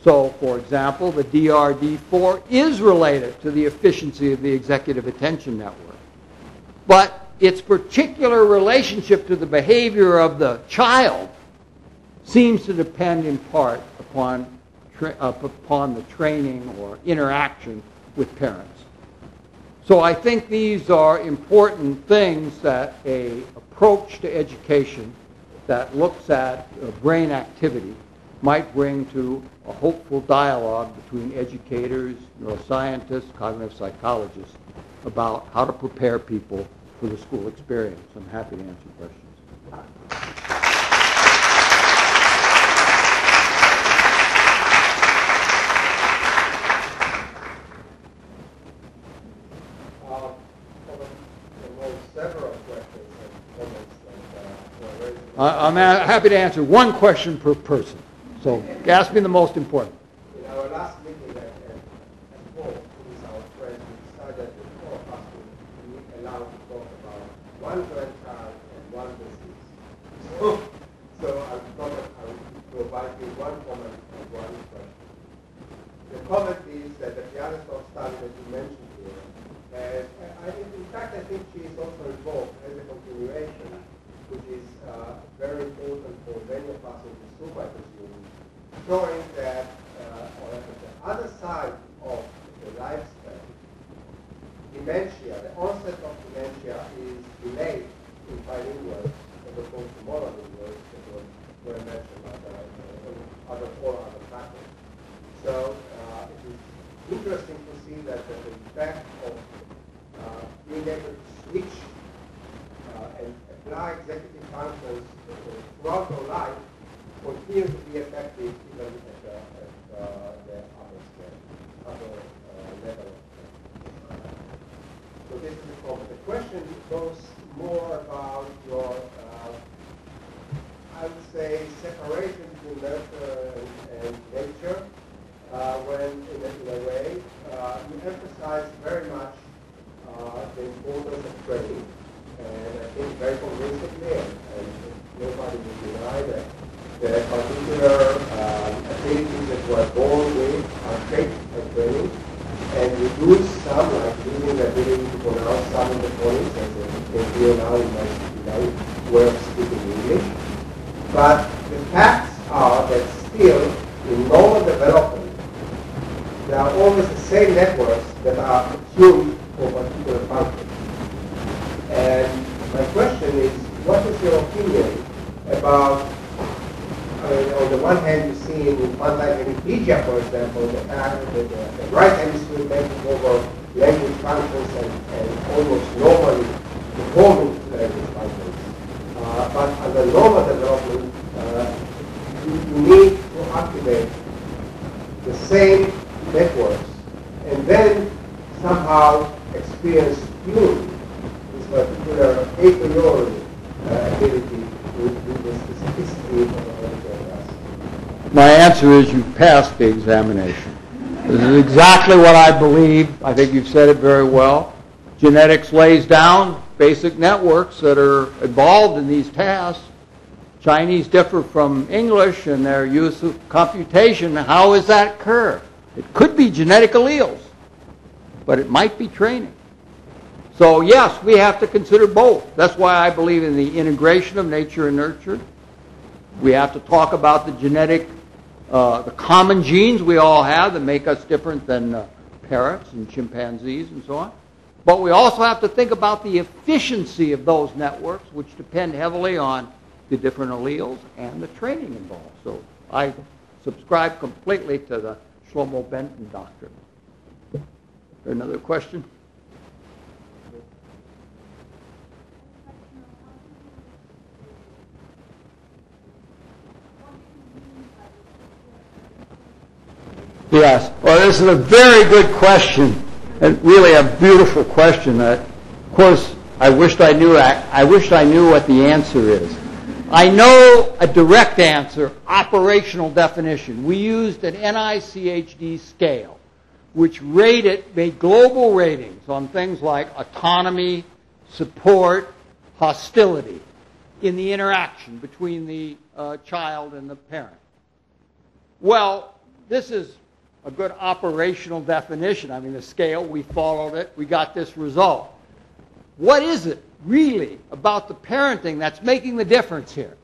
So, for example, the DRD4 is related to the efficiency of the executive attention network. But its particular relationship to the behavior of the child seems to depend in part upon the training or interaction with parents. So I think these are important things that an approach to education that looks at brain activity might bring to a hopeful dialogue between educators, neuroscientists, cognitive psychologists about how to prepare people for the school experience. I'm happy to answer questions. I'm happy to answer one question per person. So ask me the most important. In our last meeting at home with our friends, we decided that all of us would be allowed to talk about one grandchild and one disease. So I thought that I would provide you one comment and one question. The comment is that the Pianisov study that you mentioned here, in fact I think she is also involved as a continuation, which is very important for many of us in this group, I presume, showing that on the other side of the lifespan, dementia, the onset of dementia is delayed in bilinguals as opposed to monolinguals that were mentioned by all other factors. So it is interesting to see that the effect of being able to put this in the comment. The question goes more about your, I would say, separation between nurture and nature. When, in a way, you emphasize very much the importance of training, and I think very convincingly, and nobody will deny that the particular abilities that you are born with are shaped by training, and you lose some, like losing the ability to pronounce some of the phonics, as you can hear now in my way of speaking English. But the facts are that still, in normal development, there are always the same networks that are tuned for particular functions. And my question is, what is your opinion about, on the one hand, you see in infantile hemiplegia, for example, the fact that the right hemisphere taking over language functions and almost normally performing language functions. But under normal development, you need to activate the same networks and then somehow experience tuning this particular a priori ability with the specificity of the auditory process. My answer is you passed the examination. This is exactly what I believe. I think you've said it very well. Genetics lays down basic networks that are involved in these tasks. Chinese differ from English in their use of computation. How is that occur? It could be genetic alleles, but it might be training. So yes, we have to consider both. That's why I believe in the integration of nature and nurture. We have to talk about the genetic, the common genes we all have that make us different than parrots and chimpanzees and so on. But we also have to think about the efficiency of those networks, which depend heavily on the different alleles and the training involved. So I subscribe completely to the Shlomo Benton doctrine. Another question? Yes. Well, this is a very good question, and really a beautiful question. Of course, I wished I knew what the answer is. I know a direct answer, operational definition. We used an NICHD scale, which made global ratings on things like autonomy, support, hostility in the interaction between the child and the parent. Well, this is a good operational definition. I mean, the scale, we followed it, we got this result. What is it really about the parenting that's making the difference here?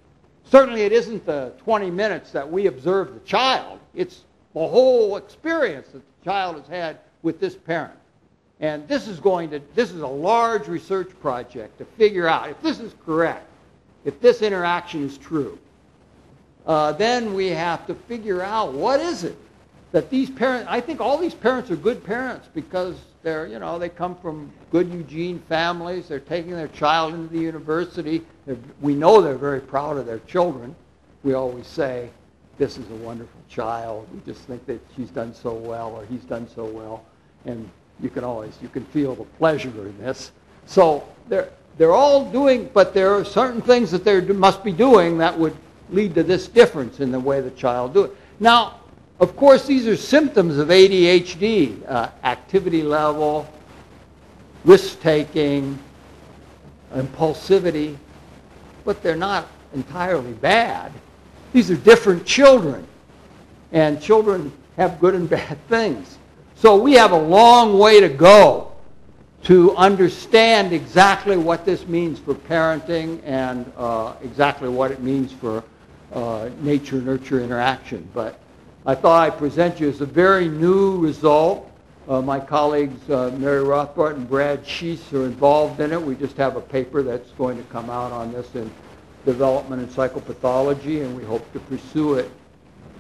Certainly it isn't the 20 minutes that we observe the child. It's the whole experience that the child has had with this parent. And this is a large research project to figure out if this is correct, if this interaction is true. Then we have to figure out what is it that these parents, I think all these parents are good parents because they come from good Eugene families. They're taking their child into the university. We know they're very proud of their children. We always say, this is a wonderful child. We just think that she's done so well or he's done so well. And you can feel the pleasure in this. So they're all doing, but there are certain things that they must be doing that would lead to this difference in the way the child do it. Now, of course, these are symptoms of ADHD, activity level, risk-taking, impulsivity, but they're not entirely bad. These are different children, and children have good and bad things. So we have a long way to go to understand exactly what this means for parenting and exactly what it means for nature-nurture interaction. But I thought I'd present you as a very new result. My colleagues Mary Rothbart and Brad Sheese are involved in it. We just have a paper that's going to come out on this in development and psychopathology, and we hope to pursue it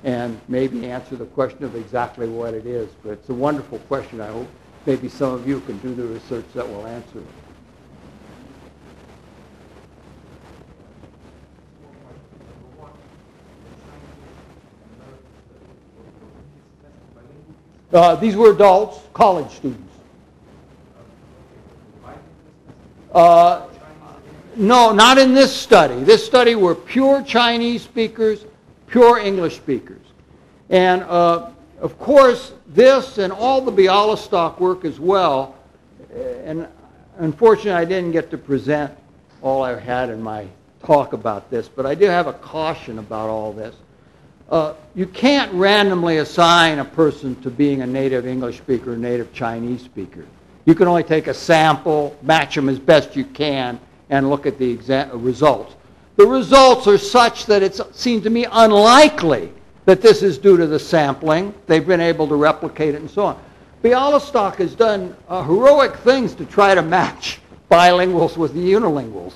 and maybe answer the question of exactly what it is. But it's a wonderful question. I hope maybe some of you can do the research that will answer it. These were adults, college students. My No, not in this study. This study were pure Chinese speakers, pure English speakers. And of course, this and all the Bialystok work as well, and unfortunately I didn't get to present all I had in my talk about this, but I do have a caution about all this. You can't randomly assign a person to being a native English speaker or native Chinese speaker. You can only take a sample, match them as best you can, and look at the results. The results are such that it seems to me unlikely that this is due to the sampling. They've been able to replicate it and so on. Bialystok has done heroic things to try to match bilinguals with the unilinguals.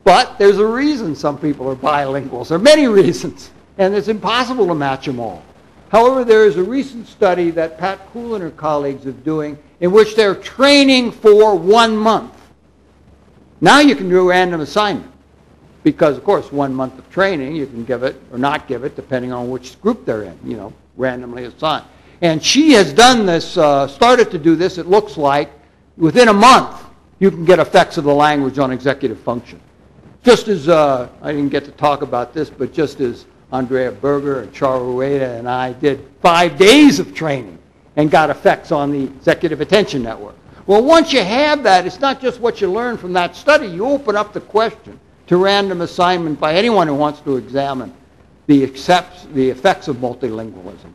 But there's a reason some people are bilinguals. There are many reasons, and it's impossible to match them all. However, there is a recent study that Pat Kuhl and her colleagues are doing in which they're training for 1 month. Now you can do random assignment because, of course, 1 month of training, you can give it or not give it depending on which group they're in, you know, randomly assigned. And she has done this, started to do this, it looks like, within a month you can get effects of the language on executive function. Just as, I didn't get to talk about this, but just as Andrea Berger and Charles Rueda and I did 5 days of training and got effects on the executive attention network. Well, once you have that, it's not just what you learn from that study. You open up the question to random assignment by anyone who wants to examine the effects of multilingualism.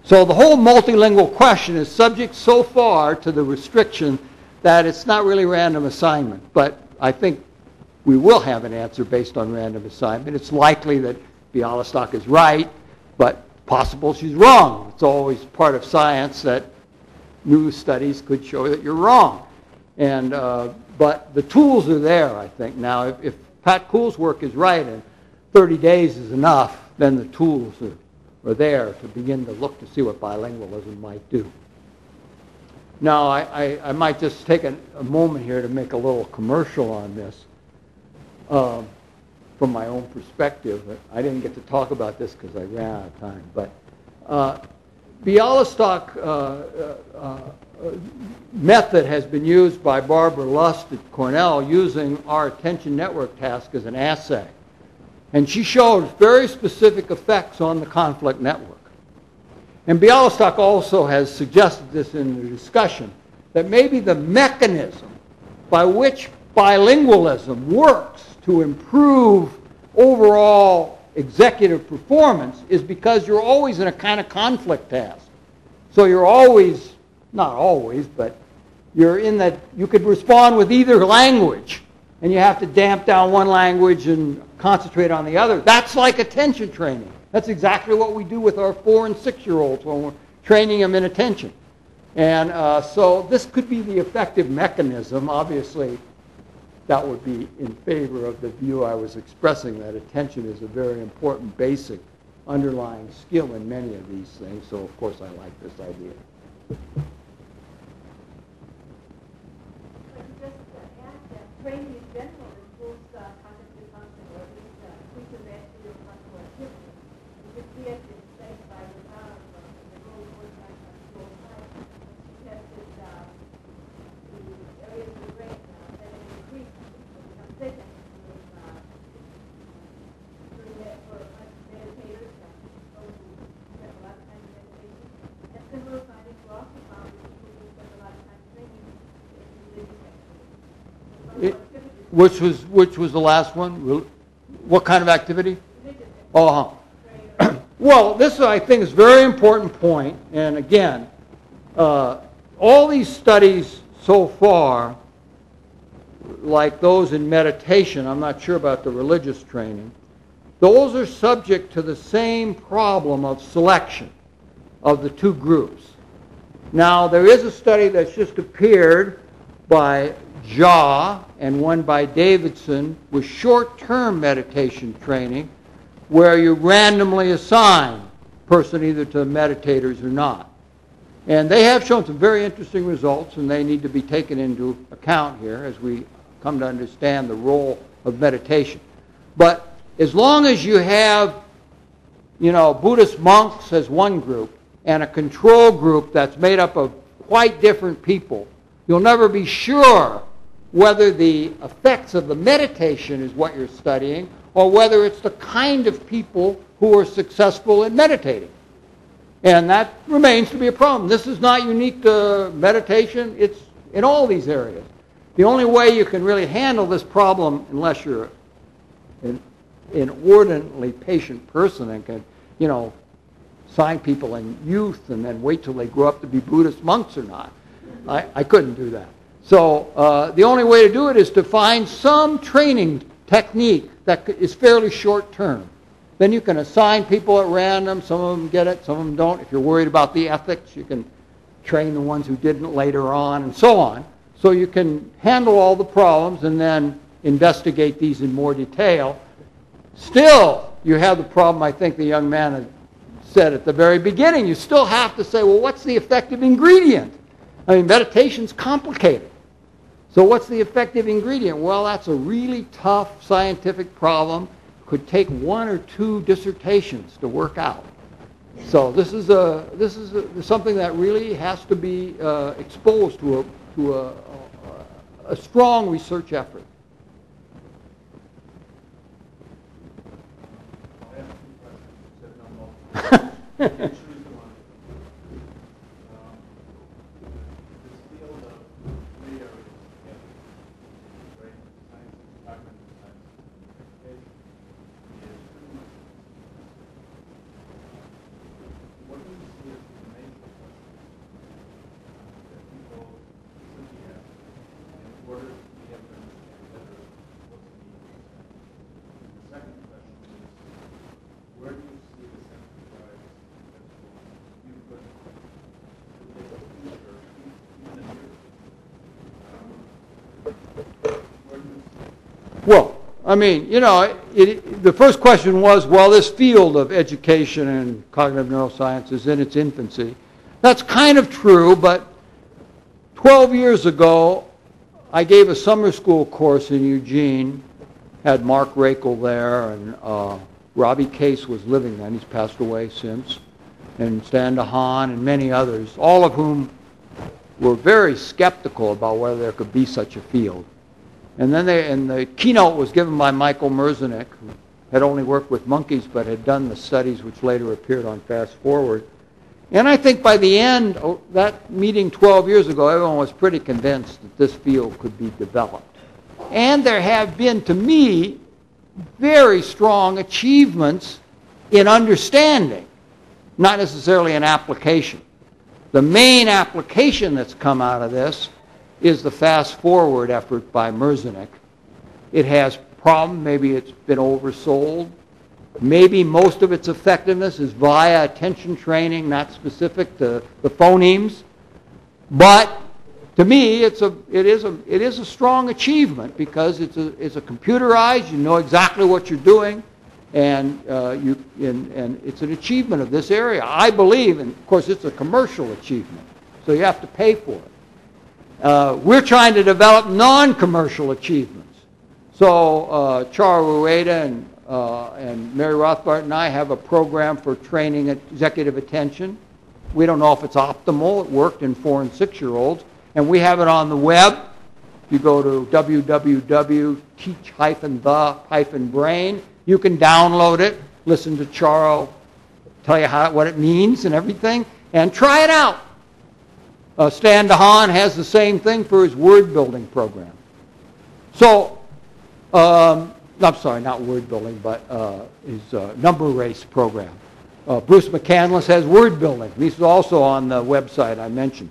So the whole multilingual question is subject so far to the restriction that it's not really random assignment. But I think we will have an answer based on random assignment. It's likely that Bialystok is right, but possible she's wrong. It's always part of science that new studies could show that you're wrong. And, but the tools are there, I think. Now, if Pat Kuhl's work is right and 30 days is enough, then the tools are there to begin to look to see what bilingualism might do. Now, I might just take a moment here to make a little commercial on this from my own perspective. I didn't get to talk about this because I ran out of time. But Bialystok method has been used by Barbara Lust at Cornell using our attention network task as an assay. And she showed very specific effects on the conflict network. And Bialystok also has suggested this in the discussion, that maybe the mechanism by which bilingualism works to improve overall executive performance is because you're always in a kind of conflict task. So you're always, not always, but you're in that you could respond with either language, and you have to damp down one language and concentrate on the other. That's like attention training. That's exactly what we do with our 4- and 6-year-olds when we're training them in attention. And so this could be the effective mechanism. Obviously, that would be in favor of the view I was expressing, that attention is a very important basic underlying skill in many of these things. So, of course, I like this idea. Training in general improves cognitive function, or at least increases mastery of functional activity. You can see it in studies by the Gyrus from the role of organized control science. She tested the areas of the brain that increase become thickened during that for meditators and those who spend a lot of time in meditation. And similar findings were also found in people who spend a lot of time training in religious activity. Which was the last one? What kind of activity? Well, this I think is a very important point. And again, all these studies so far, like those in meditation, I'm not sure about the religious training, those are subject to the same problem of selection of the two groups. Now, there is a study that's just appeared by Jha and one by Davidson with short-term meditation training where you randomly assign a person either to meditators or not. And they have shown some very interesting results, and they need to be taken into account here as we come to understand the role of meditation. But as long as you have, you know, Buddhist monks as one group and a control group that's made up of quite different people, you'll never be sure whether the effects of the meditation is what you're studying or whether it's the kind of people who are successful in meditating. And that remains to be a problem. This is not unique to meditation. It's in all these areas. The only way you can really handle this problem, unless you're an inordinately patient person and can, you know, sign people in youth and then wait till they grow up to be Buddhist monks or not. I couldn't do that. So the only way to do it is to find some training technique that is fairly short term. Then you can assign people at random. Some of them get it, some of them don't. If you're worried about the ethics, you can train the ones who didn't later on, and so on. So you can handle all the problems and then investigate these in more detail. Still, you have the problem, I think the young man had said at the very beginning. You still have to say, well, what's the effective ingredient? I mean, meditation's complicated. So what's the effective ingredient? Well, that's a really tough scientific problem. Could take 1 or 2 dissertations to work out. So this is something that really has to be exposed to a strong research effort. Well, I mean, you know, the first question was, well, this field of education and cognitive neuroscience is in its infancy. That's kind of true, but 12 years ago, I gave a summer school course in Eugene, had Mark Rakel there, and Robbie Case was living then. He's passed away since, and Stan DeHaan and many others, all of whom were very skeptical about whether there could be such a field. And then the keynote was given by Michael Merzenich, who had only worked with monkeys but had done the studies which later appeared on Fast Forward. And I think by the end of that meeting 12 years ago, everyone was pretty convinced that this field could be developed. And there have been, to me, very strong achievements in understanding, not necessarily in application. The main application that's come out of this is the Fast Forward effort by Merzenich. It has problems. Maybe it's been oversold. Maybe most of its effectiveness is via attention training, not specific to the phonemes. But to me, it is a strong achievement because it's a computerized. You know exactly what you're doing, and it's an achievement of this area. I believe, and of course, it's a commercial achievement, so you have to pay for it. We're trying to develop non-commercial achievements. So Chara Rueda and Mary Rothbart and I have a program for training executive attention. We don't know if it's optimal. It worked in 4- and 6-year-olds. And we have it on the web. You go to www.teach-the-brain. You can download it, listen to Chara tell you what it means and everything, and try it out. Stan DeHaan has the same thing for his word building program. So, I'm sorry, not word building, but his number race program. Bruce McCandless has word building. This is also on the website I mentioned.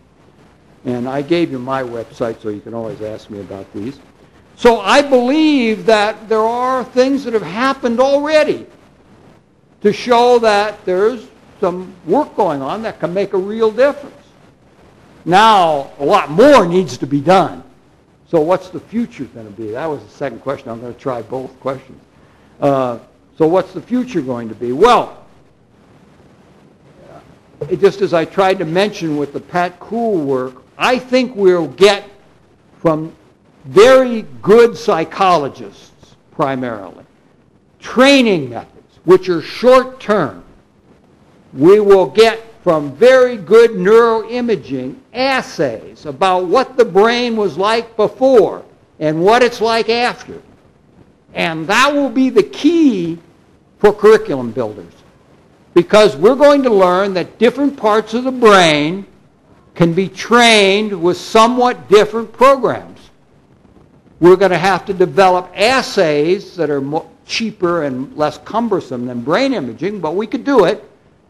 And I gave you my website, so you can always ask me about these. So I believe that there are things that have happened already to show that there's some work going on that can make a real difference. Now, a lot more needs to be done. So what's the future going to be? That was the second question. I'm going to try both questions. So what's the future going to be? Well, just as I tried to mention with the Pat Kuhl work, I think we'll get from very good psychologists, primarily, training methods, which are short-term. We will get from very good neuroimaging assays about what the brain was like before, and what it's like after. And that will be the key for curriculum builders. Because we're going to learn that different parts of the brain can be trained with somewhat different programs. We're going to have to develop assays that are cheaper and less cumbersome than brain imaging, but we could do it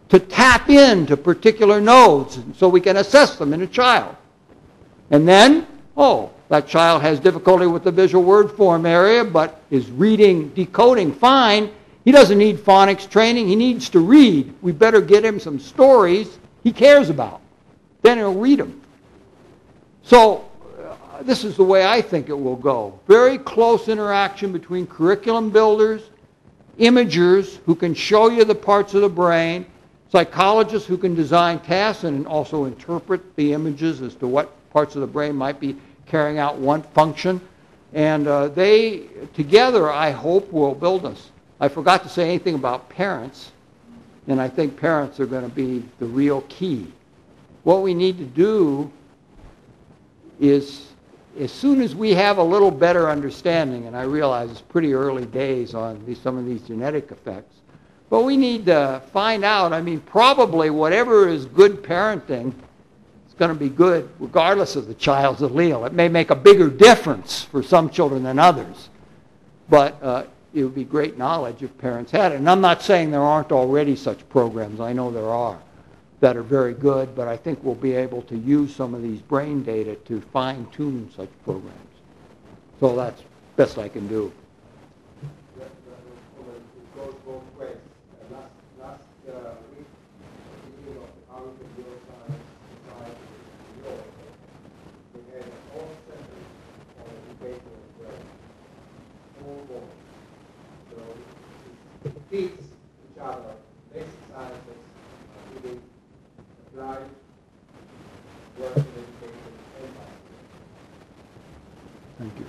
to tap into particular nodes so we can assess them in a child. And then, oh, that child has difficulty with the visual word form area, but is reading, decoding fine. He doesn't need phonics training. He needs to read. We better get him some stories he cares about. Then he'll read them. So this is the way I think it will go. Very close interaction between curriculum builders, imagers who can show you the parts of the brain, psychologists who can design tasks and also interpret the images as to what parts of the brain might be carrying out one function. And they, together, I hope, will build us. I forgot to say anything about parents, and I think parents are going to be the real key. What we need to do is, as soon as we have a little better understanding, and I realize it's pretty early days on some of these genetic effects, but we need to find out, I mean, probably whatever is good parenting is going to be good regardless of the child's allele. It may make a bigger difference for some children than others, but it would be great knowledge if parents had it. And I'm not saying there aren't already such programs. I know there are that are very good, but I think we'll be able to use some of these brain data to fine-tune such programs. So that's best I can do. It goes both ways. Last week, beginning of the Cognitive Neuroscience Society in New York, we had a whole session on education of the brain. Full board. So it feeds each other. Basic sciences, including applied work in education and biology. Thank you.